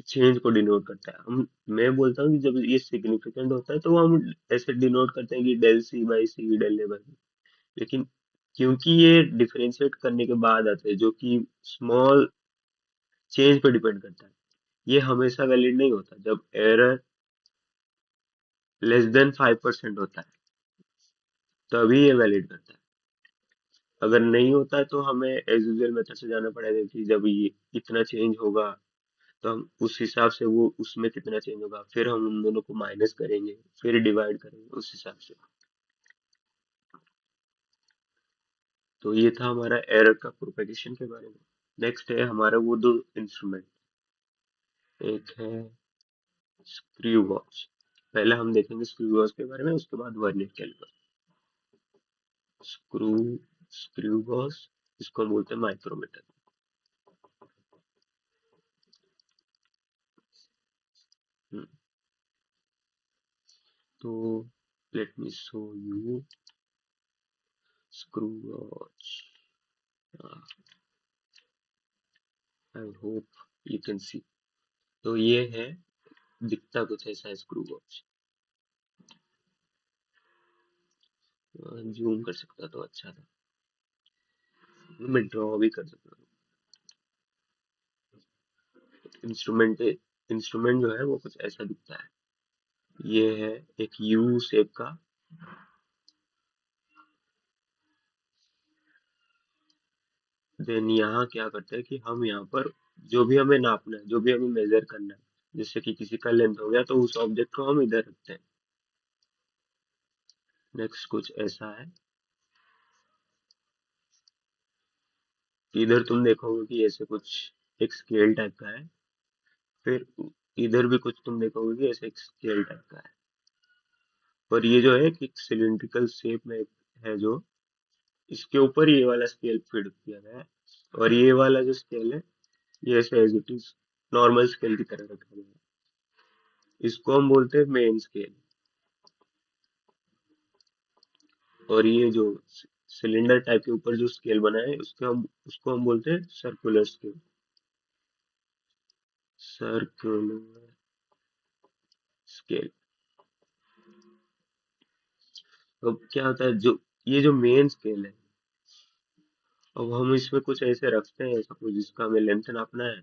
चेंज को डिनोट करता है। हम मैं बोलता हूँ कि जब ये सिग्निफिकेंट होता है तो हम ऐसे डिनोट करते हैं कि del C by c, del a by b. लेकिन क्योंकि ये डिफरेंशिएट करने के बाद आते हैं, जो कि स्मॉल चेंज पे डिपेंड करता है, ये हमेशा वैलिड नहीं होता। जब एरर लेस देन 5% होता है तभी ये वैलिड करता है। अगर नहीं होता है तो हमें एज यूजुअल मेथड से जाना पड़ेगा कि जब ये इतना चेंज होगा तो हम उस हिसाब से वो उसमें कितना चेंज होगा, फिर हम उन दोनों को माइनस करेंगे, फिर डिवाइड करेंगे उस हिसाब से। तो ये था हमारा एरर का प्रोपेगेशन के बारे में। नेक्स्ट है हमारा वो दो इंस्ट्रूमेंट, एक है स्क्रू वॉच। पहले हम देखेंगे स्क्रू वॉच के बारे में, उसके बाद vernier caliper. Screw screw watch, इसको हम बोलते हैं माइक्रोमीटर। हम्म, तो let me show you screw watch. I hope you can see. तो ये है, दिखता कुछ ऐसा है स्क्रू वॉच। जूम कर सकता तो अच्छा था, मैं ड्रॉ भी कर सकता हूँ। इंस्ट्रूमेंट इंस्ट्रूमेंट जो है वो कुछ ऐसा दिखता है। ये है एक यू शेप का। देन यहाँ क्या करते हैं कि हम यहाँ पर जो भी हमें नापना है, जो भी हमें मेजर करना है, जैसे कि किसी का लेंथ हो गया तो उस ऑब्जेक्ट को हम इधर रखते हैं। नेक्स्ट कुछ ऐसा है, इधर तुम देखोगे कि ऐसे कुछ एक स्केल टाइप का है। फिर इधर भी कुछ तुम देखोगे कि ऐसे एक स्केल टाइप का है। और ये जो है कि सिलिंड्रिकल शेप में है, जो इसके ऊपर ये वाला स्केल फिट किया गया है। और ये वाला जो स्केल है, ये ऐसे as it is normal scale की तरह रखा गया है। इसको हम बोलते हैं मेन स्केल। और ये जो सिलेंडर टाइप के ऊपर जो स्केल बना है, उसको हम बोलते हैं सर्कुलर स्केल। Circular scale. अब क्या होता है, जो ये जो मेन स्केल है, अब हम इसमें कुछ ऐसे रखते हैं, सपोज जिसका हमें लेंथ नापना है।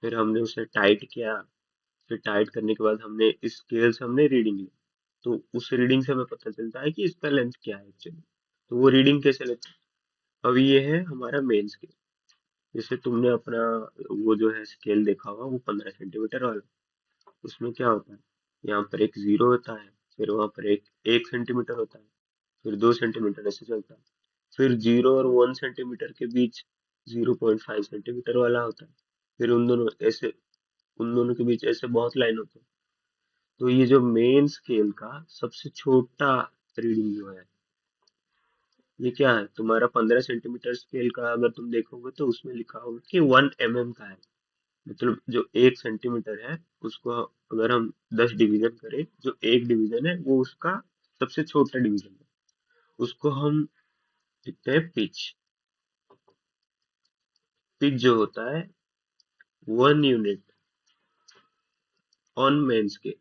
फिर हमने उसे टाइट किया। फिर टाइट करने के बाद हमने इस स्केल से हमने रीडिंग ली। तो उस रीडिंग से हमें पता चलता है कि इसका लेंथ क्या है एक्चुअली। तो वो रीडिंग कैसे लेते हैं? अब ये है हमारा मेन स्केल। जैसे तुमने अपना वो जो है स्केल देखा होगा, वो 15 सेंटीमीटर वाला। उसमें क्या होता है, यहाँ पर एक जीरो होता है, फिर वहां पर एक सेंटीमीटर होता है, फिर 2 सेंटीमीटर ऐसे चलता है। फिर 0 और 1 सेंटीमीटर के बीच 0.5 सेंटीमीटर वाला होता है। फिर उन दोनों के बीच ऐसे बहुत लाइन होते हैं। तो ये जो मेन स्केल का सबसे छोटा रीडिंग जो है, ये क्या है तुम्हारा 15 सेंटीमीटर स्केल का। अगर तुम देखोगे तो उसमें लिखा होगा कि 1 mm का है। मतलब जो 1 सेंटीमीटर है, उसको अगर हम 10 डिवीजन करें, जो एक डिवीजन है वो उसका सबसे छोटा डिवीजन है। उसको हम लिखते हैं पिच। पिच जो होता है 1 unit on main scale.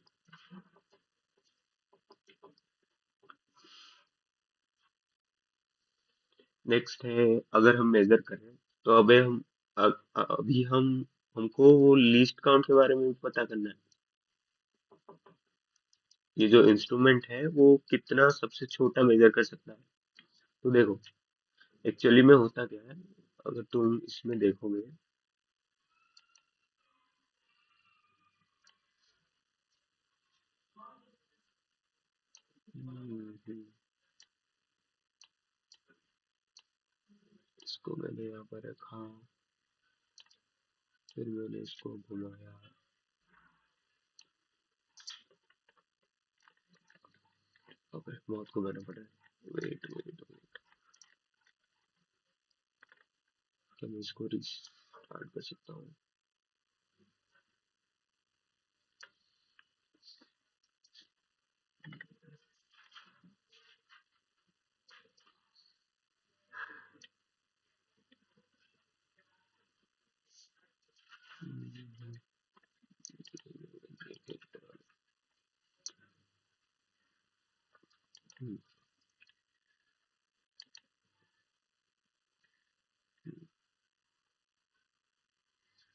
Next है, अगर हम मेजर करें तो अभी हमको वो लीस्ट काउंट के बारे में भी पता करना है। ये जो इंस्ट्रूमेंट है वो कितना सबसे छोटा मेजर कर सकता है। तो देखो, एक्चुअली में होता क्या है, अगर तुम इसमें देखोगे। हम्म, इसको मैंने यहाँ पर रखा, फिर मैंने इसको घुमाया। और फिर बहुत घुमाना पड़ा है। वेट वेट वेट, क्या मैं इसको रिस्टार्ट कर सकता हूँ? हम्म,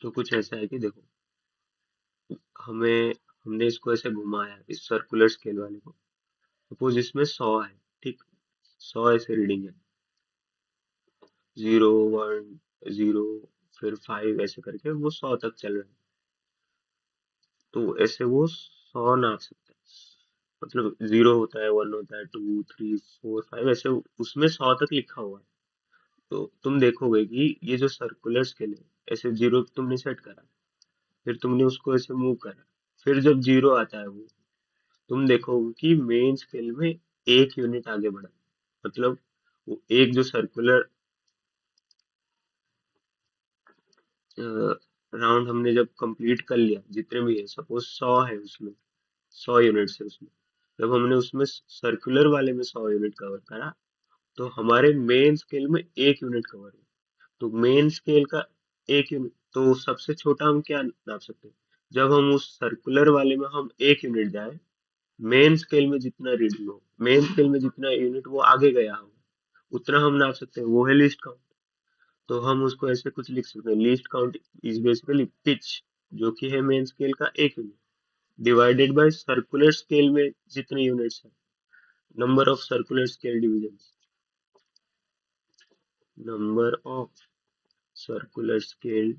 तो कुछ ऐसा है कि देखो, हमें हमने इसको ऐसे घुमाया इस सर्कुलर स्केल वाले को। सपोज इसमें 100 है, ठीक, 100 ऐसे रीडिंग है, 0 1 0, फिर 5 ऐसे करके वो 100 तक चल रहा है। तो ऐसे वो 100 नाप सकता है, मतलब 0 होता है, 1 होता है, 2 3 4 5, ऐसे उसमें 100 तक लिखा हुआ है। तो तुम देखोगे कि ये जो सर्कुलर स्केल है, ऐसे 0 तुमने सेट करा, फिर तुमने उसको ऐसे मूव करा, फिर जब 0 आता है वो, तुम देखोगे कि मेन स्केल में 1 यूनिट आगे बढ़ा। मतलब वो एक जो सर्कुलर राउंड हमने जब कंप्लीट कर लिया, जितने भी है, सपोज 100 है उसमें, 100 यूनिट्स है उसमें, जब हमने उसमें सर्कुलर वाले में 100 यूनिट कवर करा, तो हमारे मेन स्केल में 1 यूनिट कवर हुआ। तो मेन स्केल का 1 यूनिट, तो सबसे छोटा हम क्या नाप सकते हैं? जब हम उस सर्कुलर वाले में हम 1 यूनिट जाए, मेन स्केल में जितना रीडिंग हो, मेन स्केल में जितना यूनिट वो आगे गया हो, उतना हम नाप सकते हैं, वो है लीस्ट काउंट। तो हम उसको ऐसे कुछ लिख सकते हैं, least count is basically pitch, जो कि है मेन स्केल का 1 unit, divided by circular scale में जितने यूनिट्स है, number of circular scale division, number of circular scale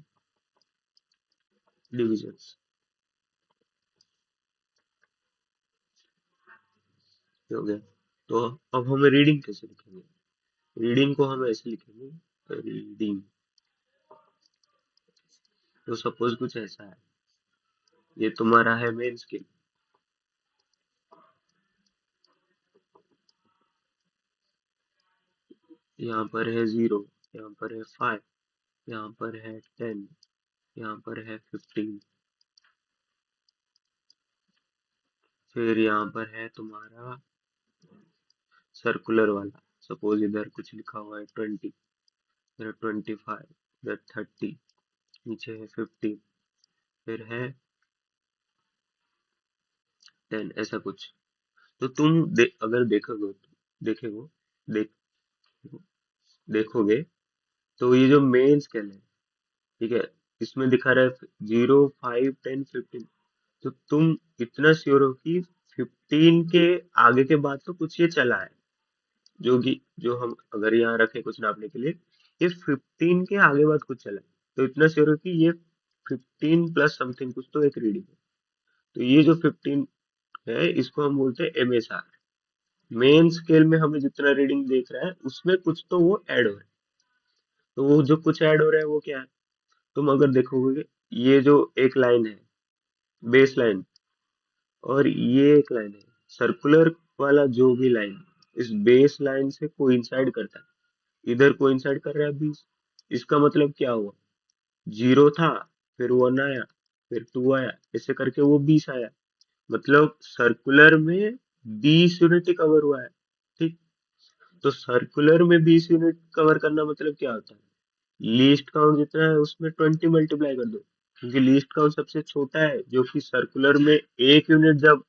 division. हो गया। तो अब हमें रीडिंग कैसे लिखेंगे? रीडिंग को हम ऐसे लिखेंगे, रीडिंग। तो सपोज कुछ ऐसा है, ये तुम्हारा है मेन स्केल, यहाँ पर है 0, यहाँ पर है 5, यहाँ पर है 10, यहाँ पर है 15, फिर यहाँ पर है तुम्हारा सर्कुलर वाला, सपोज इधर कुछ लिखा हुआ है 20, इधर 25, इधर 30, नीचे है 15, फिर है 10, ऐसा कुछ। तो तुम अगर देखोगे, देखेगो देख देखोगे, तो ये जो मेन स्केल है, ठीक है, इसमें दिखा रहा है 0 5 10 15। तो तुम इतना श्योर हो कि 15 के आगे के बाद तो कुछ ये चला है, जो कि जो हम अगर यहाँ रखे कुछ नापने के लिए, ये 15 के आगे बाद कुछ चला है, तो इतना श्योर हो कि ये 15 प्लस समथिंग कुछ तो एक रीडिंग है। तो ये जो 15 है, इसको हम बोलते हैं MSR। मेन स्केल में हमें जितना रीडिंग देख रहा है, उसमें कुछ तो वो ऐड हो रहा है। तो वो जो कुछ ऐड हो रहा है वो क्या है? तुम अगर देखोगे, ये जो एक लाइन है, बेस लाइन, और ये एक लाइन है सर्कुलर वाला, जो भी लाइन इस बेस लाइन से कोइंसाइड करता है, इधर कोइंसाइड कर रहा है 20। इसका मतलब क्या हुआ? 0 था, फिर 1 आया, फिर 2 आया, ऐसे करके वो 20 आया। मतलब सर्कुलर में 20 यूनिट ही कवर हुआ है, ठीक। तो सर्कुलर में 20 यूनिट कवर करना मतलब क्या होता है? लीस्ट काउंट जितना है उसमें 20 मल्टीप्लाई कर दो, क्योंकि लीस्ट काउंट सबसे छोटा है, जो कि सर्कुलर में 1 यूनिट जब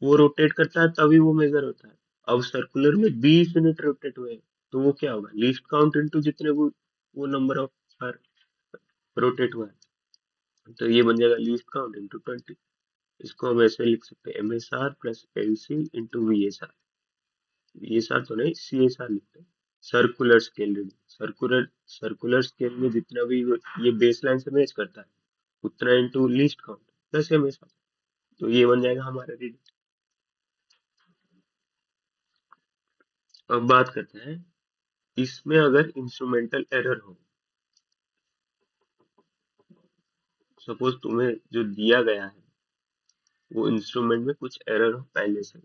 वो रोटेट करता है तभी वो मेजर होता है। अब सर्कुलर में 20 यूनिट रोटेट हुए हैं, तो वो क्या होगा? लीस्ट काउंट इनटू जितने वो नंबर ऑफ बार रोटेट हुआ है, तो ये बन जाएगा लीस्ट काउंट इनटू 20। इसको हम ऐसे लिख सकते हैं, MSR plus LC into VSR। VSR तो नहीं, CSR लिखते हैं, circular scale reading. Circular scale में जितना भी ये बेस लाइन से मैच करता है, उतना into least count plus MSR, तो ये बन जाएगा हमारा रीडिंग। अब बात करते हैं, इसमें अगर इंस्ट्रूमेंटल एरर हो, सपोज तुम्हें जो दिया गया है वो इंस्ट्रूमेंट में कुछ एरर हो पहले से,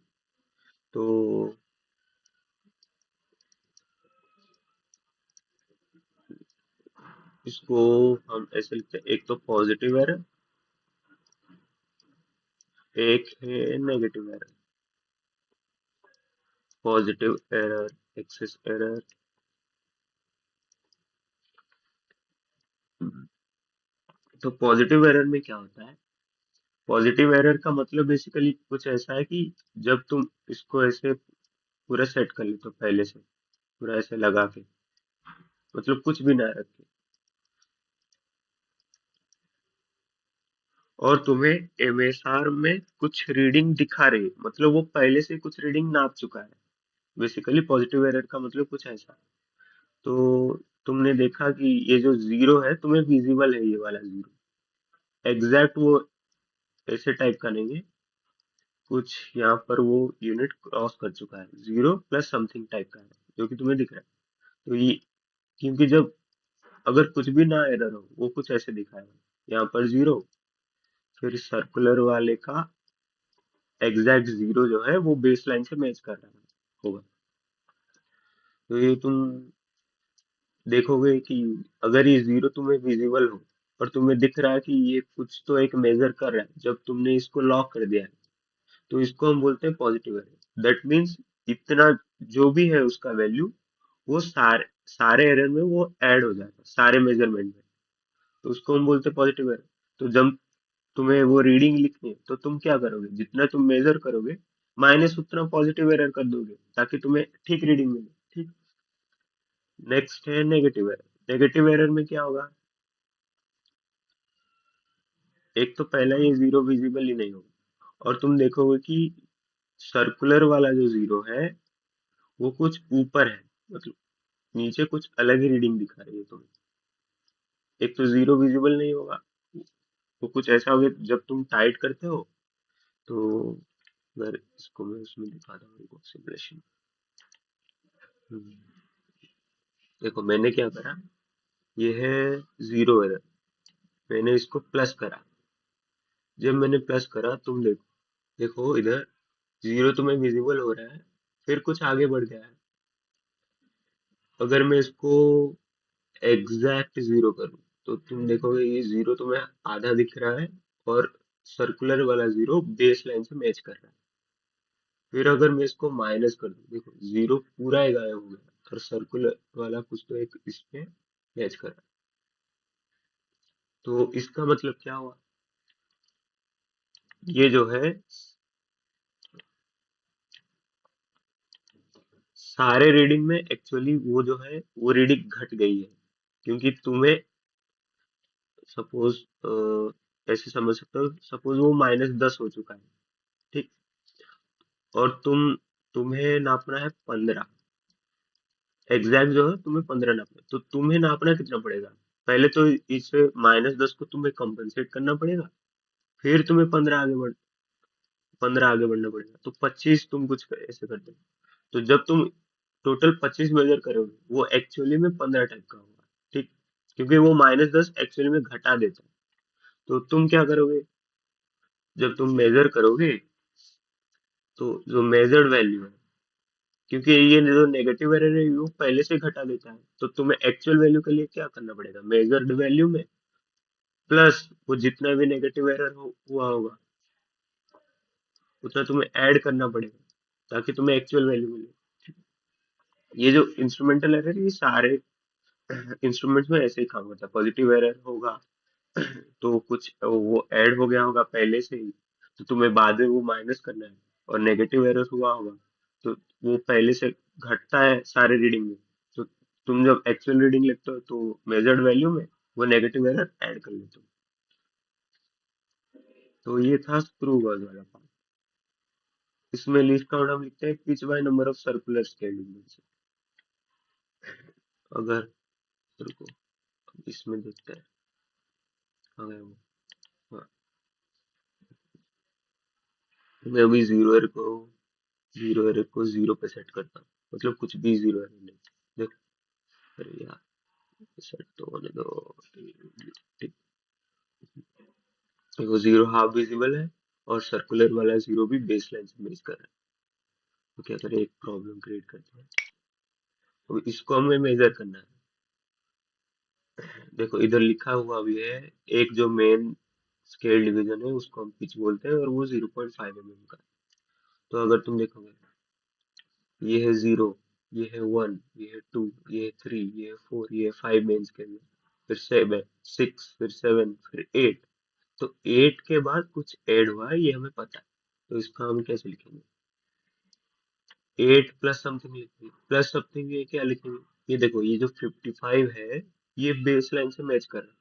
तो इसको हम ऐसे लिखते हैं, एक तो पॉजिटिव एरर, एक है negative error. Positive error, excess error. तो पॉजिटिव एरर में क्या होता है? पॉजिटिव एरर का मतलब बेसिकली कुछ ऐसा है कि जब तुम इसको ऐसे पूरा सेट कर लेते हो पहले से, पूरा ऐसे लगा के, मतलब कुछ भी ना रखे। और तुम्हें एमएसआर में कुछ रीडिंग दिखा रही है, मतलब वो पहले से कुछ रीडिंग नाप चुका है। बेसिकली पॉजिटिव एरर का मतलब कुछ ऐसा। तो तुमने देखा कि ये जो जीरो है तुम्हें विजिबल है, ये वाला जीरो एग्जैक्ट वो ऐसे टाइप का नहीं है, कुछ यहाँ पर वो यूनिट क्रॉस कर चुका है, जीरो प्लस समथिंग टाइप का है, जो कि तुम्हें दिख रहा है। तो ये, क्योंकि जब अगर कुछ भी ना एरर हो, वो कुछ ऐसे दिखाएगा, यहाँ पर जीरो, फिर सर्कुलर वाले का एग्जैक्ट जीरो जो है वो बेस लाइन से मैच कर रहा है होगा। तो ये तुम देखोगे कि अगर ये जीरो तुम्हें विजिबल हो और तुम्हें दिख रहा है कि ये कुछ तो एक मेजर कर रहा है, जब तुमने इसको लॉक कर दिया है, तो इसको हम बोलते हैं पॉजिटिव एरर। दैट मीन्स इतना जो भी है उसका वैल्यू, वो सारे सारे एरर में वो ऐड हो जाएगा, सारे मेजरमेंट में। तो उसको हम बोलते हैं पॉजिटिव एरर। तो जब तुम्हें वो रीडिंग लिखनी है तो तुम क्या करोगे, जितना तुम मेजर करोगे माइनस उतना पॉजिटिव एरर कर दोगे, ताकि तुम्हें ठीक रीडिंग मिले। ठीक। नेक्स्ट है नेगेटिव एरर। नेगेटिव एरर में क्या होगा, एक तो पहला ये जीरो विजिबल ही नहीं होगा, और तुम देखोगे कि सर्कुलर वाला जो जीरो है वो कुछ ऊपर है, मतलब नीचे कुछ अलग ही रीडिंग दिखा रही है तुम्हें। एक तो जीरो विजिबल नहीं होगा, वो कुछ ऐसा होगा जब तुम टाइट करते हो। तो अगर इसको मैं उसमें दिखाता हूँ सिमुलेशन। देखो मैंने क्या करा, ये है जीरो एरर, मैंने इसको प्लस करा। जब मैंने प्लस करा, तुम देखो, देखो इधर जीरो तुम्हें विजिबल हो रहा है, फिर कुछ आगे बढ़ गया है। अगर मैं इसको एग्जैक्ट जीरो करूं, तो तुम देखोगे ये जीरो तुम्हें आधा दिख रहा है, और सर्कुलर वाला जीरो बेस लाइन से मैच कर रहा है। फिर अगर मैं इसको माइनस कर दूं, देखो जीरो पूरा ही गायब हो गया, और सर्कुलर वाला कुछ तो एक इसमें मैच कर रहा है। तो इसका मतलब क्या हुआ, ये जो है सारे रीडिंग में एक्चुअली वो जो है वो रीडिंग घट गई है, क्योंकि तुम्हें सपोज ऐसे समझ सकते हो, सपोज वो -10 हो चुका है। ठीक। और तुम्हें नापना है 15, एग्जैक्ट जो है तुम्हें 15 नापना है, तो तुम्हें नापना कितना पड़ेगा, पहले तो इसे -10 को तुम्हें कंपनसेट करना पड़ेगा, फिर तुम्हें 15 आगे बढ़ना पड़ेगा, तो 25 तुम कुछ ऐसे कर दो। तो जब तुम टोटल 25 मेजर करोगे, वो एक्चुअली में 15 टाइप का होगा। ठीक। क्योंकि वो -10 एक्चुअली में घटा देता है। तो तुम क्या करोगे, जब तुम मेजर करोगे, तो जो मेजर्ड वैल्यू है, क्योंकि ये जो नेगेटिव एरर है वो पहले से घटा देता है, तो तुम्हें एक्चुअल वैल्यू के लिए क्या करना पड़ेगा, मेजर्ड वैल्यू में प्लस वो जितना भी नेगेटिव एरर हुआ होगा उतना तुम्हें ऐड करना पड़ेगा, ताकि तुम्हें एक्चुअल वैल्यू मिले। ये जो इंस्ट्रूमेंटल एरर, ये सारे इंस्ट्रूमेंट्स में ऐसे ही काम करता है। पॉजिटिव एरर होगा तो कुछ वो ऐड हो गया होगा पहले से ही, तो तुम्हें बाद में वो माइनस करना है। और नेगेटिव एरर हुआ होगा तो वो पहले से घटता है सारे रीडिंग में, तो तुम जब एक्चुअल रीडिंग लिखते हो तो मेजर्ड वैल्यू में वो नेगेटिव एरर ऐड कर लेते हो। तो ये था स्क्रू गॉज वाला पार्ट। इसमें लीस्ट काउंट हम लिखते हैं pitch by number of circular scaled units. अगर रुको, इसमें देखते हैं। अगर वो, हाँ, मैं अभी जीरो एरर को जीरो पे सेट करता हूँ, मतलब कुछ भी जीरो एरर नहीं। देख, अरे यार, सेट तो होने दो। ठीक। देखो जीरो हाफ विजिबल है, और सर्कुलर वाला जीरो भी बेस लाइन से मेच कर रहा है। तो क्या करें, एक प्रॉब्लम क्रिएट करते हैं। अब इसको हमें मेजर करना है। देखो इधर लिखा हुआ भी है, एक जो मेन स्केल डिवीजन है उसको हम पिच बोलते हैं, और वो 0.5 mm का है। तो अगर तुम देखोगे, ये है जीरो, ये है वन, ये है टू, ये है थ्री, ये है फोर, ये है फाइव मेन स्केल में, फिर सेवन, सिक्स, फिर सेवन, फिर एट। तो एट के बाद कुछ ऐड हुआ है, ये हमें पता है। तो इसका हम कैसे लिखेंगे, 8 प्लस समथिंग लिखेंगे, प्लस समथिंग ये क्या लिखेंगे? ये देखो, ये जो 55 है, ये बेस लाइन से मैच कर रहा है।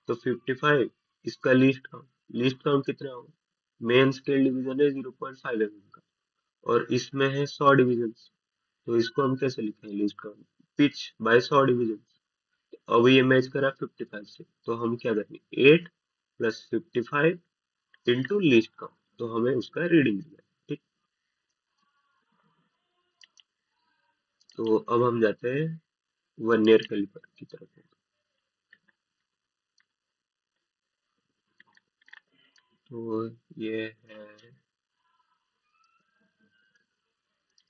तो 55 इसका लीस्ट काउंट कितना होगा? मेन स्केल डिवीजन है 0.5 mm का, और इसमें है 100 डिवीजन। तो इसको हम कैसे लिखें least count? Pitch by 100 division. अब ये मैच करा 55 से, तो हम क्या करेंगे? 8 प्लस 55 इंटू लीस्ट काउंट, तो हमें उसका रीडिंग मिला। ठीक। तो अब हम जाते हैं वर्नियर कैलिपर की तरफ। तो ये है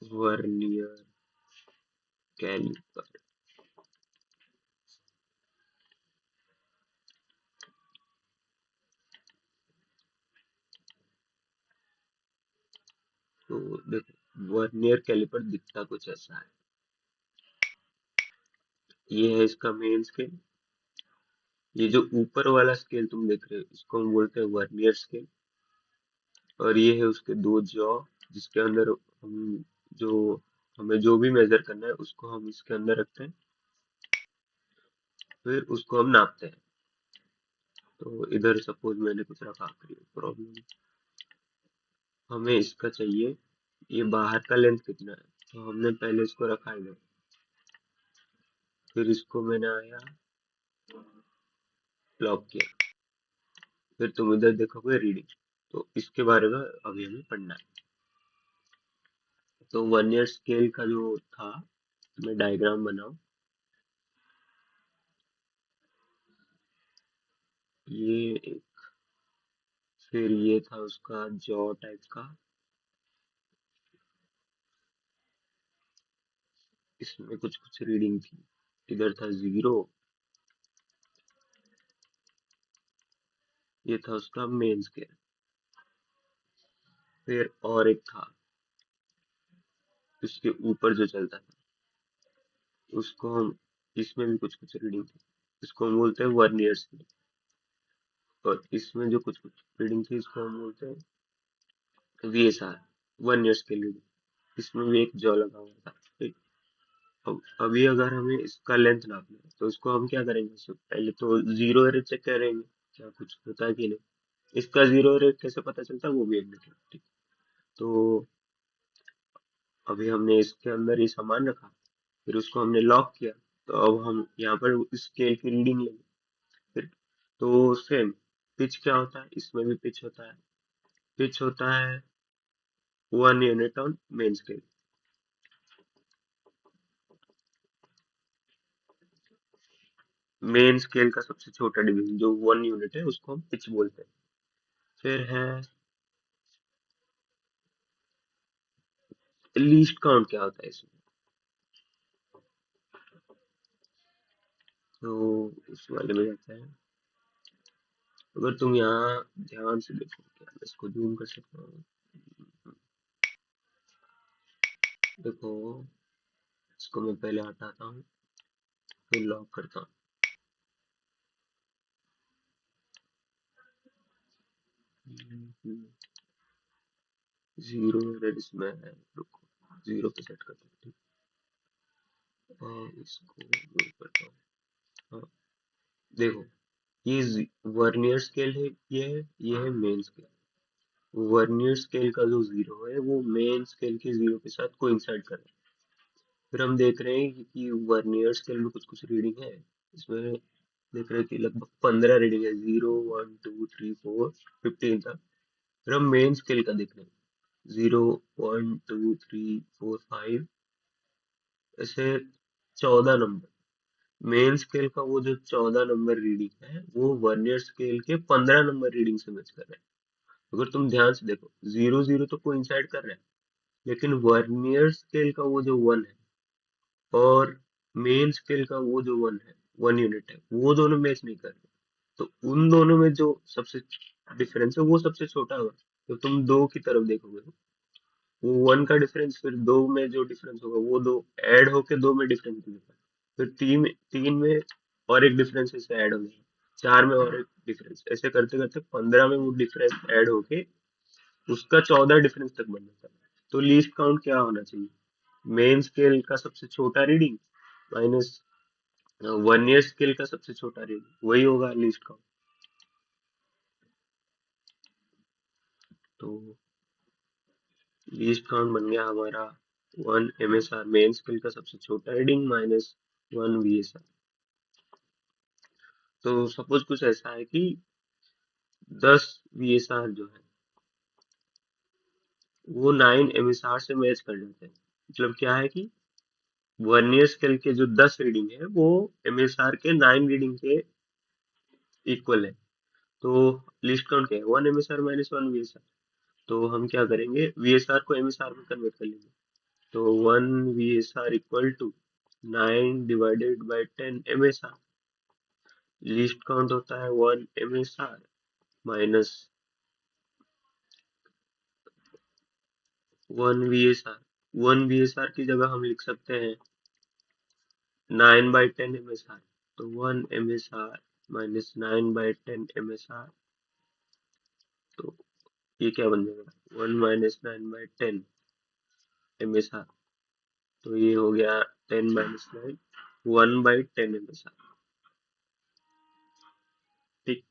वर्नियर कैलिपर। तो देखो, वर्नियर कैलिपर दिखता कुछ ऐसा है। ये है इसका मेन स्केल। ये जो ऊपर वाला स्केल तुम देख रहे हो, इसको हम बोलते हैं वर्नियर स्केल। और ये है उसके दो जॉ, जिसके अंदर हम जो हमें जो भी मेजर करना है उसको हम इसके अंदर रखते हैं, फिर उसको हम नापते हैं। तो इधर सपोज मैंने कुछ रखा, प्रॉब्लम, हमें इसका चाहिए ये बाहर का लेंथ कितना है। तो हमने पहले इसको रखा इधर, फिर इसको मैंने आया लॉक किया, फिर तुम इधर देखोगे रीडिंग। तो इसके बारे में अभी हमें पढ़ना है। तो वर्नियर स्केल का जो था, मैं डायग्राम बनाऊं। ये फिर ये था उसका जॉ टाइप का, इसमें कुछ कुछ रीडिंग थी। इधर था 0, ये था उसका मेन स्केल। फिर और एक था उसके ऊपर जो चलता था, उसको हम, इसमें भी कुछ कुछ रीडिंग थी, इसको हम बोलते हैं वर्नियर स्केल। और इसमें जो कुछ कुछ रीडिंग थी, इसको हम बोलते हैं वीएसआर, वर्नियर स्केल रीडिंग। इसमें भी एक जॉ लगा हुआ था। ठीक। अब अभी अगर हमें इसका लेंथ नापना है, तो इसको हम क्या करेंगे? पहले तो जीरो एरर चेक करेंगे, क्या कुछ होता है कि नहीं। इसका जीरो एरर कैसे पता चलता है, वो भी एक देखें। ठीक। तो अभी हमने इसके अंदर ये सामान रखा, फिर उसको हमने लॉक किया। तो अब हम यहाँ पर स्केल की रीडिंग लेंगे। फिर तो सेम, पिच क्या होता है? इसमें भी पिच होता है। पिच होता है 1 unit on main scale. Main scale का सबसे छोटा डिवीजन जो 1 यूनिट है, उसको हम पिच बोलते हैं। फिर है लीस्ट काउंट, क्या होता है इसमें? तो उस वाले में जाता है। अगर तुम यहाँ ध्यान से देखो, क्या मैं इसको जूम कर सकता हूँ? देखो, इसको मैं पहले हटाता हूँ, फिर लॉक करता हूँ। जीरो एरर इसमें है, रुको, जीरो पे सेट करता हूँ। ठीक। और इसको दूर करता हूँ। हाँ, देखो, ये वर्नियर स्केल है, ये है मेन स्केल। वर्नियर स्केल का जो जीरो है, वो मेन स्केल के जीरो के साथ कोइंसाइड कर रहा है। फिर हम देख रहे हैं कि वर्नियर स्केल में कुछ कुछ रीडिंग है। इसमें देख रहे हैं कि लगभग 15 रीडिंग है, 0 1 2 3 4 15 तक। फिर हम मेन स्केल का देख रहे हैं, 0 1 2 3 4 5, ऐसे 14 नंबर। मेन स्केल का वो जो 14 नंबर रीडिंग है, वो वर्नियर स्केल के 15 नंबर रीडिंग से मैच कर रहा है। अगर तुम ध्यान से देखो, जीरो जीरो तो कोइंसाइड कर रहा है, लेकिन वर्नियर स्केल का वो जो 1 है और मेन स्केल का वो जो 1 है, 1 यूनिट है, वो दोनों मैच नहीं कर रहे। तो उन दोनों में जो सबसे डिफरेंस है, वो सबसे छोटा होगा। तो तुम दो की तरफ देखोगे, वो 1 का डिफरेंस, फिर दो में जो डिफरेंस होगा, वो दो ऐड होके दो में डिफरेंस दिखेगा। फिर तीन तीन में और एक डिफरेंस इससे ऐड हो जाएगा, चार में और एक डिफरेंस, ऐसे करते करते 15 में वो डिफरेंस ऐड होके उसका 14 डिफरेंस तक बन जाता है। तो लीस्ट काउंट क्या होना चाहिए? मेन स्केल का सबसे छोटा रीडिंग माइनस वर्नियर स्केल का सबसे छोटा रीडिंग, वही होगा लीस्ट काउंट। तो लीस्ट काउंट बन गया हमारा 1 MSR, मेन स्केल का सबसे छोटा रीडिंग माइनस 1 VSR। तो सपोज कुछ ऐसा है कि 10 VSR जो है वो 9 MSR से मैच कर जाते हैं। मतलब क्या है कि वर्नियर स्केल के जो 10 रीडिंग है वो MSR के 9 रीडिंग के इक्वल है। तो लिस्ट काउंट क्या है, 1 MSR माइनस 1 VSR। तो हम क्या करेंगे, VSR को MSR में कन्वर्ट कर लेंगे। तो 1 VSR equal to 9 divided by 10 MSR। Least count होता है 1 MSR माइनस 1 VSR। 1 VSR की जगह हम लिख सकते हैं 9/10 MSR। तो 1 MSR माइनस 9/10 MSR। तो ये क्या बन जाएगा, 1 - 9/10 MSR। तो ये हो गया 10 - 9, 1/10 MSR। ठीक।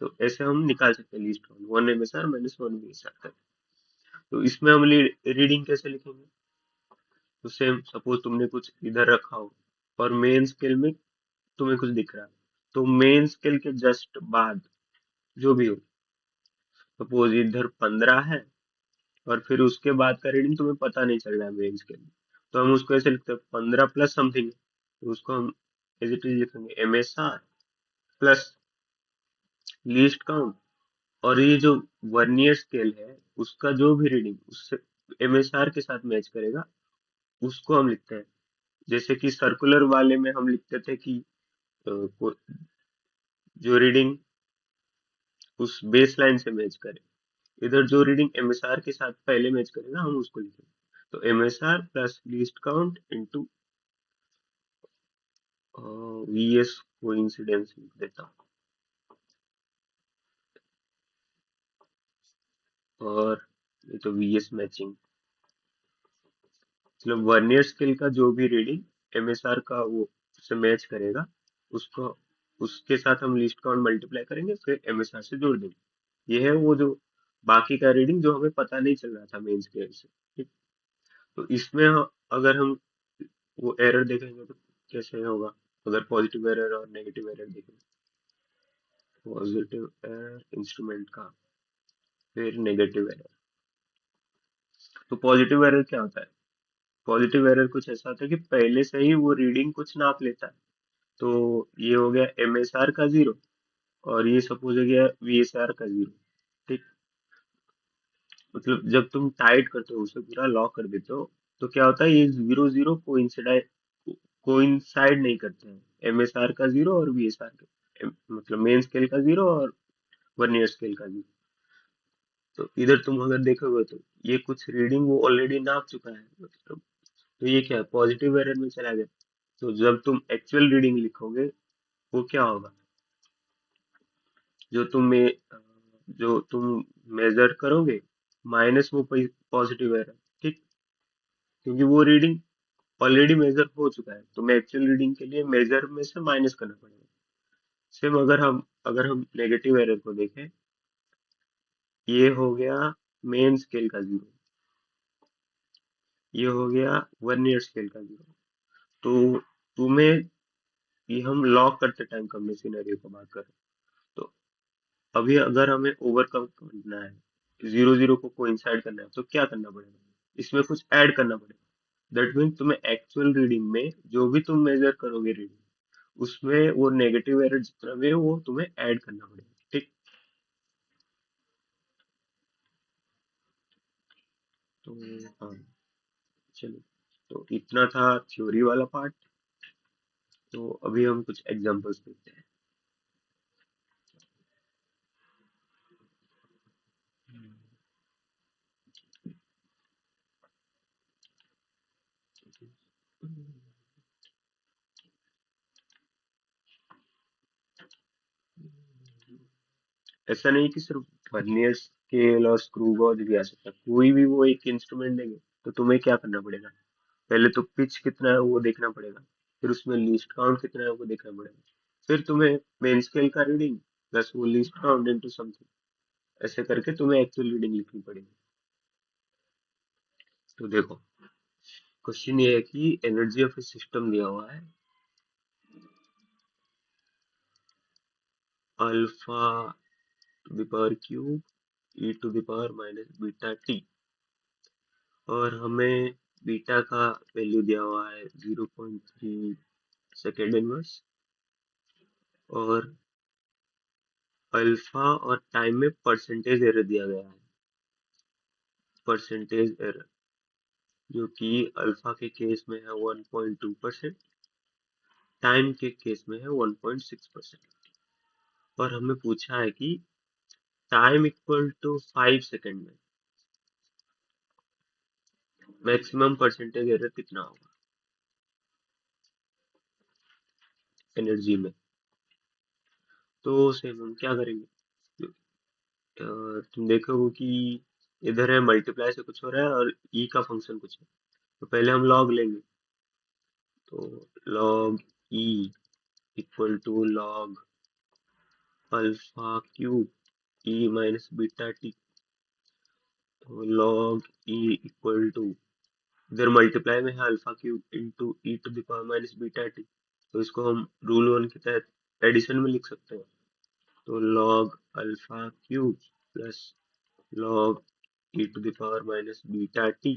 तो ऐसे हम निकाल सकते हैं least count 1 MSR minus 1 VSR तक। तो इसमें हम रीडिंग कैसे लिखेंगे, तो सेम सपोज तुमने कुछ इधर रखा हो और मेन स्केल में तुम्हें कुछ दिख रहा है, तो मेन स्केल के जस्ट बाद जो भी हो, सपोज इधर 15 है और फिर उसके बाद का रीडिंग तुम्हें पता नहीं चल रहा है मेन स्केल में, तो हम उसको ऐसे लिखते हैं 15 प्लस समथिंग। तो उसको हम एज इट इज लिखेंगे MSR प्लस लीस्ट काउंट। और ये जो वर्नियर स्केल है उसका जो भी रीडिंग उससे MSR के साथ मैच करेगा उसको हम लिखते हैं। जैसे कि सर्कुलर वाले में हम लिखते थे कि जो रीडिंग उस बेस लाइन से मैच करे, इधर जो रीडिंग MSR के साथ पहले मैच करेगा हम उसको लिखेंगे। तो MSR plus least count into VS coincidence लिख देता हूँ। और ये तो VS मैचिंग, मतलब वर्नियर स्केल का जो भी रीडिंग MSR का वो से मैच करेगा उसको, उसके साथ हम लीस्ट काउंट मल्टीप्लाई करेंगे फिर MSR से जोड़ देंगे। ये है वो जो बाकी का रीडिंग जो हमें पता नहीं चल रहा था मेन स्केल से। ठीक। तो इसमें अगर हम वो एरर देखेंगे तो कैसे होगा, अगर पॉजिटिव एरर और नेगेटिव एरर देखें। पॉजिटिव एरर इंस्ट्रूमेंट का, फिर नेगेटिव एरर। तो पॉजिटिव एरर क्या होता है, पॉजिटिव एरर कुछ ऐसा होता है कि पहले से ही वो रीडिंग कुछ नाप लेता है। तो ये हो गया MSR का 0 और ये सपोज हो गया VSR का 0। ठीक। मतलब जब तुम टाइट करते हो उसे पूरा लॉक कर देते हो तो क्या होता है, ये 0 0 कोइंसाइड नहीं करते हैं, MSR का 0 और VSR का, मतलब मेन स्केल का 0 और वर्नियर स्केल का 0। तो इधर तुम अगर देखोगे तो ये कुछ रीडिंग वो ऑलरेडी नाप चुका है, मतलब तो ये क्या है, पॉजिटिव एरर में चला गया। तो जब तुम एक्चुअल रीडिंग लिखोगे वो क्या होगा, जो तुम में जो तुम मेजर करोगे माइनस वो पॉजिटिव एरर। ठीक। क्योंकि वो रीडिंग ऑलरेडी मेजर हो चुका है, तो मैं एक्चुअल रीडिंग के लिए मेजर में से माइनस करना पड़ेगा। सेम अगर हम नेगेटिव एरर को देखें, ये हो गया मेन स्केल का 0, ये हो गया वर्नियर स्केल का 0। तो तुम्हें, ये हम लॉक करते टाइम कम सिनेरियो की बात करें, तो अभी अगर हमें ओवरकम करना है, 0 0 को कोइंसाइड करना है, तो क्या करना पड़ेगा, इसमें कुछ ऐड करना पड़ेगा। दैट मीन तुम्हें एक्चुअल रीडिंग में जो भी तुम मेजर करोगे रीडिंग, उसमें वो नेगेटिव एरर जितना भी है वो तुम्हें ऐड करना पड़ेगा। ठीक। तो हाँ, चलो, तो इतना था थ्योरी वाला पार्ट। तो अभी हम कुछ एग्जांपल्स देखते हैं। ऐसा नहीं कि सिर्फ वर्नियर स्केल और स्क्रू गॉज भी आ सकता है, कोई भी वो एक इंस्ट्रूमेंट देंगे तो तुम्हें क्या करना पड़ेगा, पहले तो पिच कितना है वो देखना पड़ेगा, फिर उसमें लीस्ट काउंट कितना है वो देखना पड़ेगा, फिर तुम्हें मेन स्केल का रीडिंग प्लस वो लीस्ट काउंट इनटू समथिंग, ऐसे करके तुम्हें एक्चुअल रीडिंग लिखनी पड़ेगी। तो देखो, क्वेश्चन ये है कि एनर्जी ऑफ ए सिस्टम दिया हुआ है alpha to the power cube e to the power minus beta t, और हमें बीटा का वैल्यू दिया हुआ है 0.3 सेकेंड इनवर्स, और अल्फा और टाइम में परसेंटेज एरर दिया गया है, परसेंटेज एरर, जो कि अल्फा के केस में है 1.2%, टाइम के केस में है 1.6%, और हमें पूछा है कि टाइम इक्वल टू 5 सेकेंड में मैक्सिमम परसेंटेज एरर कितना होगा एनर्जी में। तो सेम हम क्या करेंगे, तुम देखोगे कि इधर है मल्टीप्लाई से कुछ हो रहा है और ई का फंक्शन कुछ है, तो पहले हम लॉग लेंगे, तो log e equal to log alpha cube e minus beta t, तो log e इक्वल टू, इधर मल्टीप्लाई में है alpha cube into e to the power minus beta t, तो इसको हम रूल वन के तहत एडिशन में लिख सकते हैं, तो log alpha cube plus log e to the power minus beta t,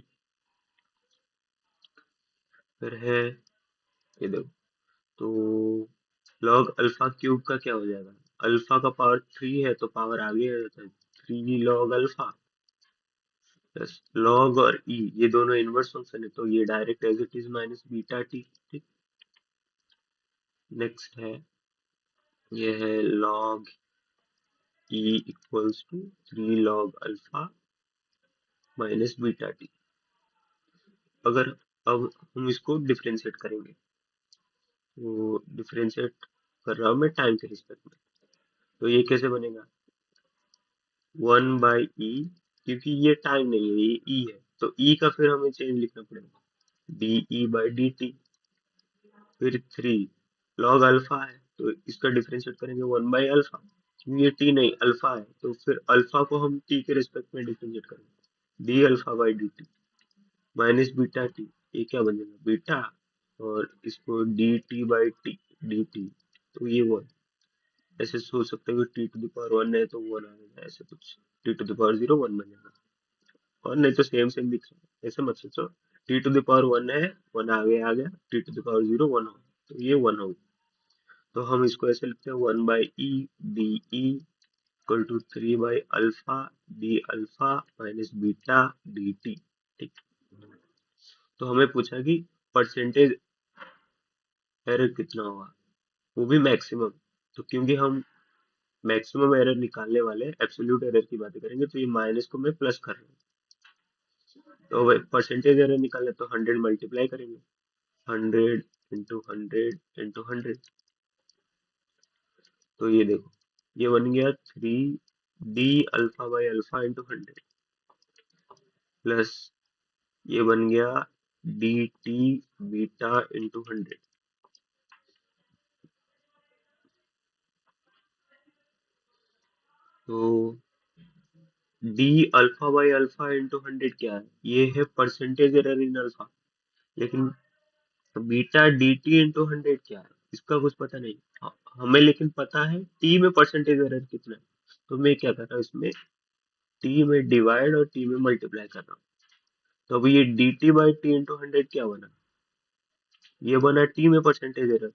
फिर है ये देखो, तो log अल्फा क्यूब का क्या हो जाएगा, अल्फा का पावर 3 है तो पावर आगे आ जाता है, 3 log अल्फा प्लस log और e, ये दोनों इनवर्स फंक्शन है तो ये direct as it is minus beta t. ठीक, नेक्स्ट है, ये है log e equals to 3 log alpha minus beta t. अगर अब हम इसको डिफरेंशिएट करेंगे, तो डिफरेंशिएट कर रहा हूँ मैं टाइम के रिस्पेक्ट में, तो ये कैसे बनेगा, 1/e, क्योंकि ये टाइम नहीं है ये e है, तो e का फिर हमें चेंज लिखना पड़ेगा de/dt, फिर 3 log अल्फा है तो इसका डिफरेंशिएट करेंगे 1/अल्फा, क्योंकि ये t नहीं अल्फा है, तो फिर अल्फा को हम t के रिस्पेक्ट में डिफरेंशिएट करेंगे d/dt माइनस बीटा टी, ये क्या बन जाएगा बीटा, और इसको dt/t तो ये वन, ऐसे सोच सकते हो t to the power one है तो वन आएगा, ऐसे कुछ t to the power zero one बन जाएगा, और नहीं तो सेम सेम दिख रहा है, ऐसे मत सोचो, t to the power one है, वन आगे आ गया, t to the power zero one हो, तो ये वन हो, तो हम इसको ऐसे लिखते हैं 1/e D E equal to 3/अल्फा D alpha minus beta D T. ठीक, तो हमें पूछा कि परसेंटेज एरर कितना होगा, वो भी मैक्सिमम, तो क्योंकि हम मैक्सिमम एरर निकालने वाले एब्सोल्यूट एरर की बातें करेंगे, तो ये माइनस को मैं प्लस कर रहा हूँ, तो परसेंटेज एरर निकालने तो 100 मल्टीप्लाई करेंगे, 100 इंटू 100 तो ये देखो, ये बन गया 3d अल्फा/अल्फा इंटू 100 प्लस ये बन गया dt बीटा इंटू 100, तो d अल्फा/अल्फा इंटू 100 क्या है, ये है परसेंटेज एरर इन अल्फा, लेकिन बीटा dt इंटू 100 क्या है, इसका कुछ पता नहीं, हमें लेकिन पता है t में परसेंटेज एरर कितना है, तो मैं क्या कर रहा हूँ इसमें t में डिवाइड और t में मल्टीप्लाई कर रहा हूँ, तो अभी ये dt/t इंटू 100 क्या बना, ये बना t में परसेंटेज एरर,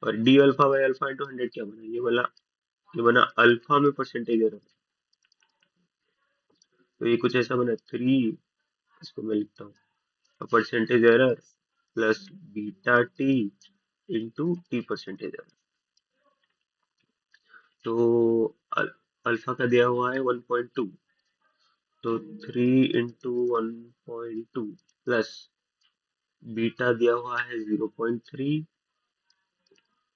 और d अल्फा/अल्फा इंटू 100 क्या बना, ये बना अल्फा में परसेंटेज एरर, तो ये कुछ ऐसा बना 3, इसको मैं लिखता हूँ percentage error plus beta T into T percentage error, तो अल्फा का दिया हुआ है 1.2, तो 3 इंटू 1.2 प्लस बीटा दिया हुआ है 0.3,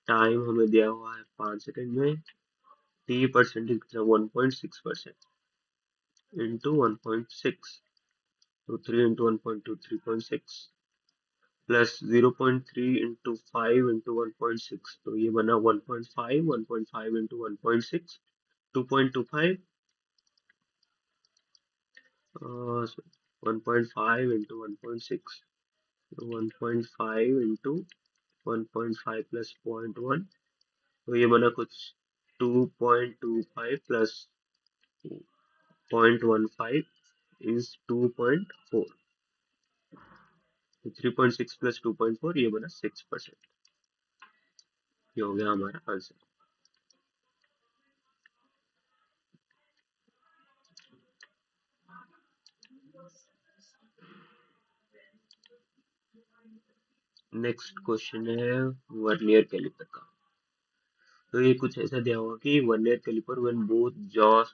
टाइम हमें दिया हुआ है 5 सेकेंड में, टी परसेंटेज कितना 1.6% इंटू 1.6, तो 3 into 1.2 3.6 प्लस 0.3 into 5 into 1.6, तो ये बना 1.5 1.5 into 1.6 2.25 1.5 into 1.6 1.5 into 1.5 plus 0.1, तो ये बना कुछ 2.25 plus 0.15 is 2.4, तो 3.6 plus 2.4 ये बना 6%। ये हो गया हमारा आंसर। नेक्स्ट क्वेश्चन है वर्नियर कैलिपर का। तो ये कुछ ऐसा दिया हुआ कि vernier caliper when both jaws,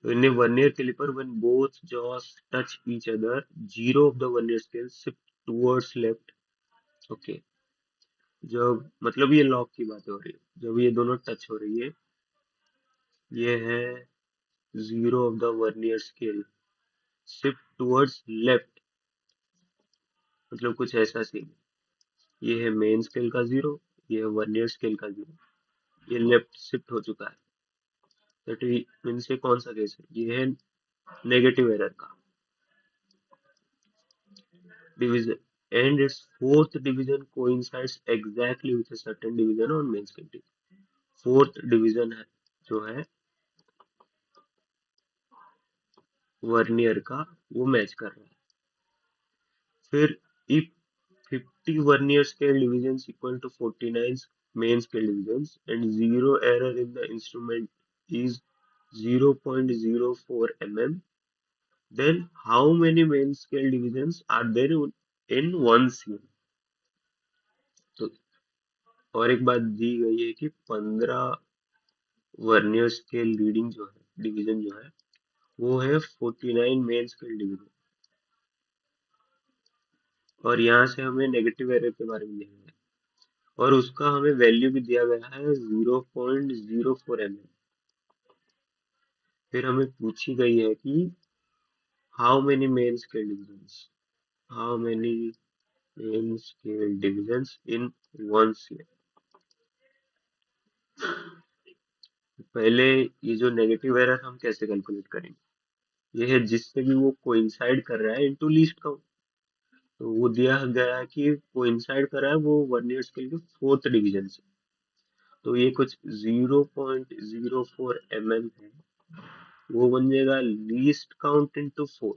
तो in a vernier caliper when both jaws touch each other, zero of the vernier scale shift towards left। Okay, जब मतलब ये लॉक की बात हो रही है, जब ये दोनों टच हो रही है, ये है zero of the vernier scale shift towards left, मतलब कुछ ऐसा सीन। ये है मेन स्केल का जीरो, ये है वर्नियर स्केल का जीरो, ये लेफ्ट शिफ्ट हो चुका है। दैट मीन्स ये कौन सा केस है, ये है नेगेटिव एरर का division, and its fourth division coincides exactly with a certain division on main scale। Fourth division है जो है वर्नियर का, वो मैच कर रहा है। फिर if 50 vernier scale divisions equal to 49 main scale divisions and zero error in the instrument is 0.04 mm, then how many main scale divisions are there in one cm। तो और एक बात दी गई है कि 15 वर्नियर स्केल रीडिंग जो है, division जो है, वो है 49 मेन स्केल डिवीजन, और यहाँ से हमें नेगेटिव एरर के बारे में दिया गया है, और उसका हमें वैल्यू भी दिया गया है 0.04 mm। फिर हमें पूछी गई है कि how many main scale divisions, how many main scale divisions in one CM. पहले ये जो नेगेटिव एरर हम कैसे कैलकुलेट करेंगे, ये है जिससे भी वो कोइंसाइड कर रहा है इनटू लीस्ट काउंट। तो वो दिया गया है कि कोइंसाइड कर रहा है वो वर्नियर स्केल के फोर्थ डिवीजन से, तो ये कुछ 0.04 mm है, वो बन जाएगा लीस्ट काउंट इंटू 4।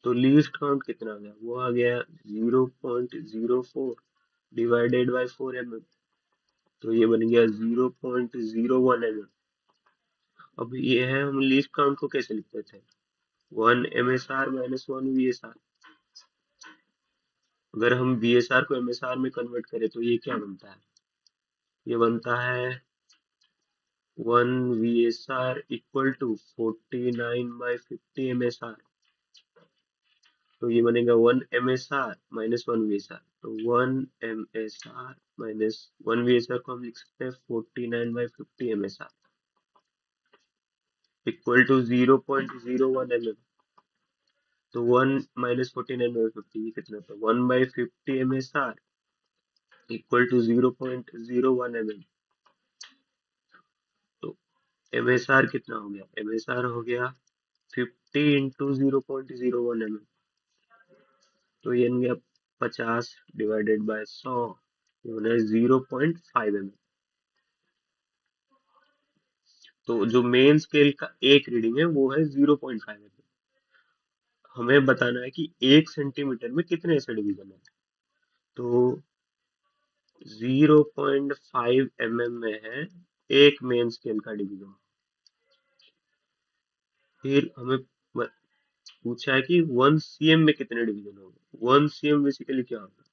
तो लीस्ट काउंट कितना आ गया, वो आ गया 0.04 डिवाइडेड बाय 4 mm, तो ये बन गया 0.01 mm। अब ये है, हम लीस्ट काउंट को कैसे लिखते थे, 1 MSR माइनस 1 VSR। अगर हम VSR को MSR में कन्वर्ट करें तो ये क्या बनता है, ये बनता है 1 VSR इक्वल टू 49/50 MSR। तो ये बनेगा 1 MSR माइनस 1 VSR, तो 1 MSR माइनस 1 VSR को हम लिख सकते हैं 49/50 MSR इक्वल टू 0.01 mm। तो 1 - 49/50 ये कितना था, 1/50 MSR इक्वल टू 0.01 mm। तो MSR कितना हो गया, MSR हो गया 50 इंटू 0.01 mm, तो ये बन गया 50 डिवाइडेड बाय 100, ये बना 0.5 mm। तो जो मेन स्केल का एक रीडिंग है वो है 0.5 mm। हमें बताना है कि 1 सेंटीमीटर में कितने ऐसे डिवीजन है, तो 0.5 mm में है एक मेन स्केल का डिवीजन। फिर हमें पूछा है कि 1 cm में कितने डिवीजन होंगे। 1 cm बेसिकली क्या होता है,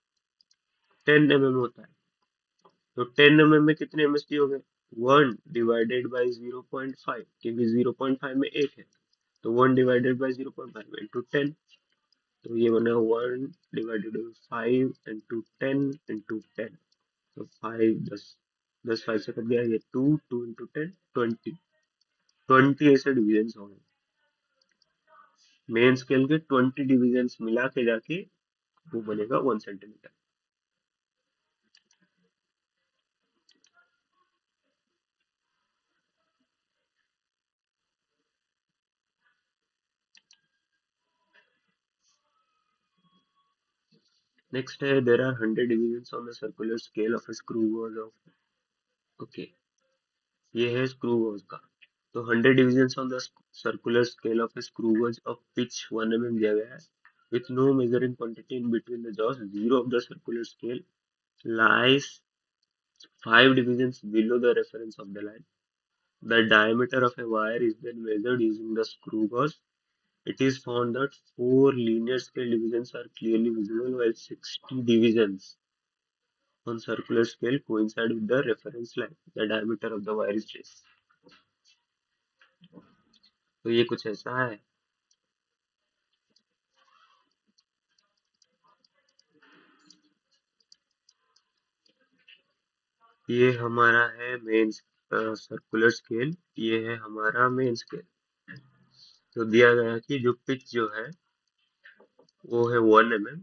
10 mm होता है। तो 10 mm में कितने MSD हो गए, 1 डिवाइडेड बाई 0.5, क्योंकि 0.5 में एक है, तो 1 डिवाइडेड बाई 0.5 इंटू 10, तो ये बना 1/5 into 10 into 10, तो 5 10, 10 5 से कट गया, ये 2 2 into 10 20, 20 ऐसे डिविजन हो गए। मेन स्केल के 20 डिविजन मिला के जाके वो बनेगा 1 सेंटीमीटर। नेक्स्ट है, there are 100 division on the circular scale of screw gauge of, okay, ये है स्क्रू गॉज का। तो 100 division on the circular scale of screw gauge of pitch 1 mm दिया गया है, with no measuring quantity in between the jaws. Zero of the circular scale lies 5 divisions below the reference of the line. The diameter of a wire is then measured using the screw gauge. It is found that 4 linear scale divisions are clearly visible, while 60 divisions on circular scale coincide with the reference line. The diameter of the wire is less. तो ये कुछ ऐसा है। ये हमारा है main circular scale, ये है हमारा मेन स्केल। तो दिया गया कि जो पिच जो है वो है 1 mm,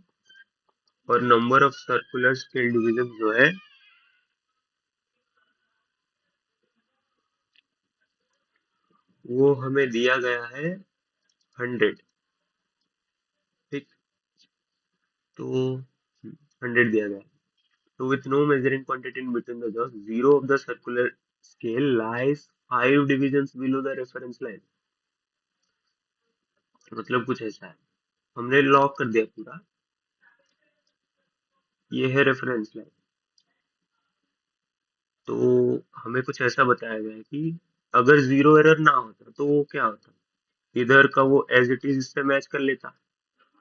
और number of circular scale division जो है वो हमें दिया गया है 100। ठीक, तो 100 दिया गया है। तो with no measuring quantity in between the jaws, zero of the circular scale lies 5 division below the reference line. मतलब कुछ ऐसा है, हमने लॉक कर दिया पूरा, ये है रेफरेंस लाइन। तो हमें कुछ ऐसा बताया गया है कि अगर जीरो एरर ना होता तो वो क्या होता, इधर का वो एज इट इज इससे मैच कर लेता।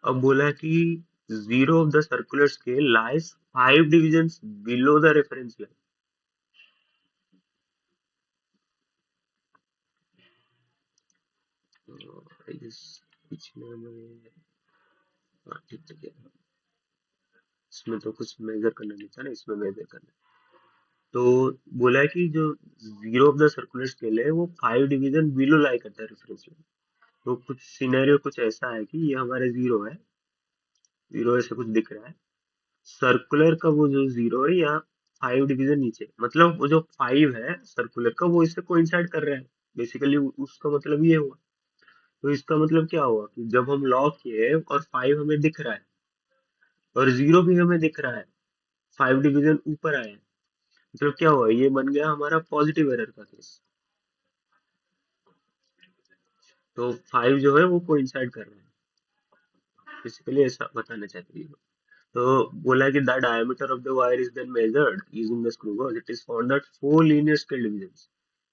अब बोला कि zero of the circular scale lies 5 division below the reference line. तो इस पिछले में, हाँ, ठीक है, इसमें तो कुछ मेजर करना नहीं था ना, इसमें मेजर करना। तो बोला है कि जो zero of the circular scale है वो 5 डिविजन बिलो लाई करता है रेफरेंस लाइन। तो कुछ सिनेरियो कुछ ऐसा है कि ये हमारे जीरो है, जीरो ऐसे कुछ दिख रहा है, सर्कुलर का वो जो जीरो है या 5 डिविजन नीचे, मतलब वो जो 5 है सर्कुलर का वो इससे कोइंसाइड कर रहा है। बेसिकली उसका मतलब ये हुआ। तो इसका मतलब क्या हुआ कि जब हम लॉक किए और 5 हमें दिख रहा है और जीरो भी हमें दिख रहा है, 5 डिविजन ऊपर आया है, मतलब क्या हुआ, ये बन गया हमारा पॉजिटिव एरर का केस। तो 5 जो है वो कोइंसाइड कर रहा है, बेसिकली ऐसा बताना चाहते हैं। तो बोला कि the diameter of the wire is then measured using the screw gauge. It is found that 4 linear scale division,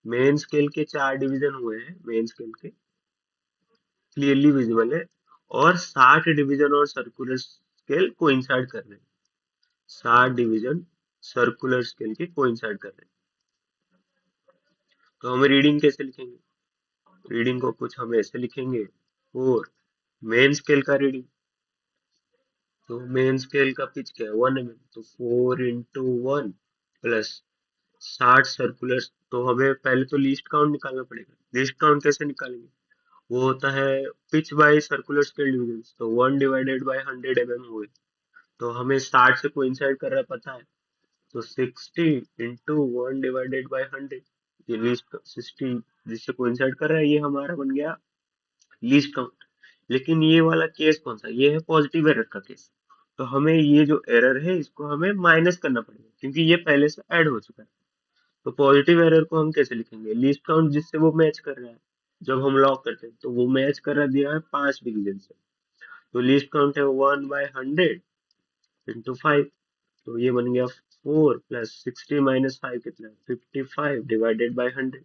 main scale के 4 डिवीजन हुए हैं, मेन स्केल के क्लियरली विजिबल है, और 60 डिवीजन और सर्कुलर स्केल कोइंसाइड कर रहे हैं। 60 डिवीजन सर्कुलर स्केल के कोइंसाइड कर रहे हैं। तो हम रीडिंग कैसे लिखेंगे, रीडिंग को कुछ हम ऐसे लिखेंगे, और मेन स्केल का रीडिंग, तो मेन स्केल का पिच क्या है 1 mm, तो 4 into 1 प्लस 60 सर्कुलर। तो हमें पहले तो लीस्ट काउंट निकालना पड़ेगा। लीस्ट काउंट कैसे निकालेंगे, वो होता है pitch by circular scale division, तो 1/100 mm हुए। तो हमें 60 से कोइंसाइड कर रहा है पता है, तो 60 into 1/100, ये लीस्ट 60 जिससे कोइंसाइड कर रहा है, ये हमारा बन गया लीस्ट काउंट। लेकिन ये वाला केस कौन सा, ये है पॉजिटिव एरर का केस। तो हमें ये जो एरर है इसको हमें माइनस करना पड़ेगा, क्योंकि ये पहले से ऐड हो चुका है। तो पॉजिटिव एरर को हम कैसे लिखेंगे, लीस्ट काउंट जिससे वो मैच कर रहा है। जब हम लॉक करते हैं तो वो मैच कर रहा दिया है 5 डिवीजन से, तो लीस्ट काउंट है 1/100 into 5। तो ये बन गया 4 प्लस 60 - 5 कितना है 55/100।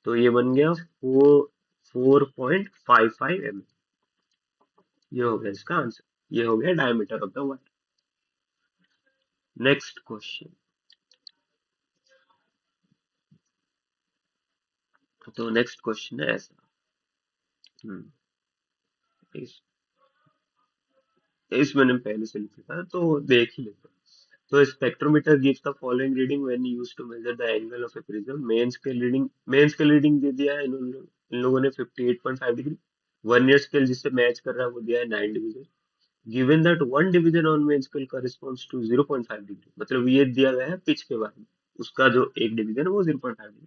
तो ये बन गया 4.55 mm। ये हो गया इसका आंसर, ये हो गया diameter of the wire. Next question. तो नेक्स्ट क्वेश्चन है ऐसा, हम्म, इस मैंने पहले से लिखा था तो देख ही लेते हैं। तो spectrometer gives the following reading when used to measure the angle of a prism. Main scale reading दे दिया है इन लोगों ने 58.5 डिग्री। वर्नियर स्केल जिससे मैच कर रहा है वो दिया है 9 division. Given that one division on main scale corresponds to 0.5 degree, मतलब ये दिया गया है पिच के बारे में, उसका जो एक डिवीजन है वो 0.5 degree.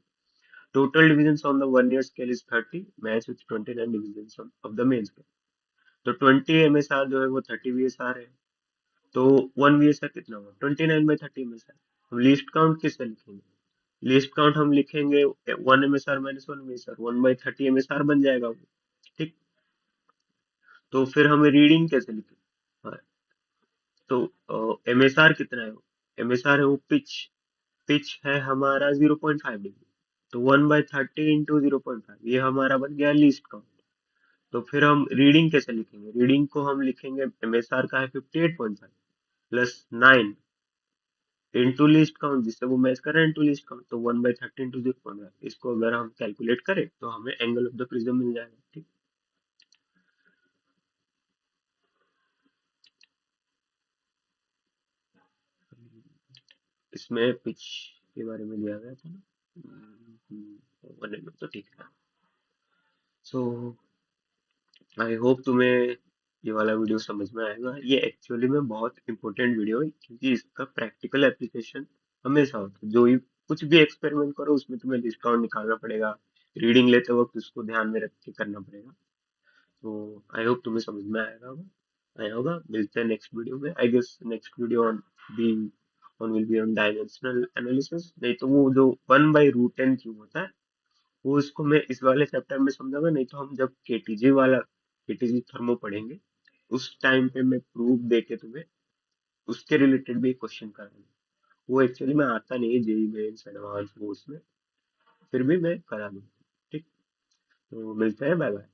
Total division on the vernier scale is 30, match with 29 division of the main scale. तो 20 एमएसआर जो है वो 30 वीएसआर है। तो 1 वीएसआर कितना हुआ, 29/30 एमएसआर। हम लीस्ट काउंट किससे लिखेंगे? लीस्ट काउंट हम लिखेंगे 1 एमएसआर माइनस 1 वीएसआर, 1/30 एमएसआर बन जाएगा वो। ठीक। तो फिर हमें रीडिंग कैसे लिखें? हाँ, तो एमएसआर कितना है? एमएसआर है वो पिच। पिच है हमारा 0.5 डिग्री। तो 1/30 इंटू 0.5, ये हमारा बन गया लीस्ट काउंट। तो फिर हम रीडिंग कैसे लिखेंगे? रीडिंग को हम लिखेंगे, एमएसआर का है 58.5 प्लस 9 इंटू लीस्ट काउंट, जिससे वो मैच कर रहा है, इंटू लीस्ट काउंट। तो 1/30 इंटू 0.5, इसको अगर हम कैलकुलेट करें तो हमें एंगल ऑफ द प्रिज्म मिल जाएगा। ठीक। इसमें पिच के बारे में दिया गया था ना। 1 mm तो ठीक है। सो आई होप तुम्हें ये वाला वीडियो समझ में आएगा। ये एक्चुअली में बहुत इंपॉर्टेंट वीडियो है क्योंकि इसका प्रैक्टिकल एप्लीकेशन हमेशा होता है। जो ही कुछ भी एक्सपेरिमेंट करो उसमें तुम्हें डिस्काउंट निकालना पड़ेगा, रीडिंग लेते वक्त उसको ध्यान में रख के करना पड़ेगा। तो आई होप तुम्हें समझ में आया होगा। मिलते हैं नेक्स्ट वीडियो में। I guess next video be on will be on dimensional analysis. नहीं तो वो जो 1/√10 क्यूब होता है वो इसको मैं इस वाले चैप्टर में समझाऊंगा, नहीं तो हम जब केटीजी थर्मो पढ़ेंगे उस टाइम पे मैं प्रूफ दे के तुम्हें उसके रिलेटेड भी क्वेश्चन कराऊंगा। वो एक्चुअली में आता नहीं है जेई मेंस एडवांस वो उसमें, फिर भी मैं करा दूंगा। ठीक। तो मिलते हैं, बाय बाय।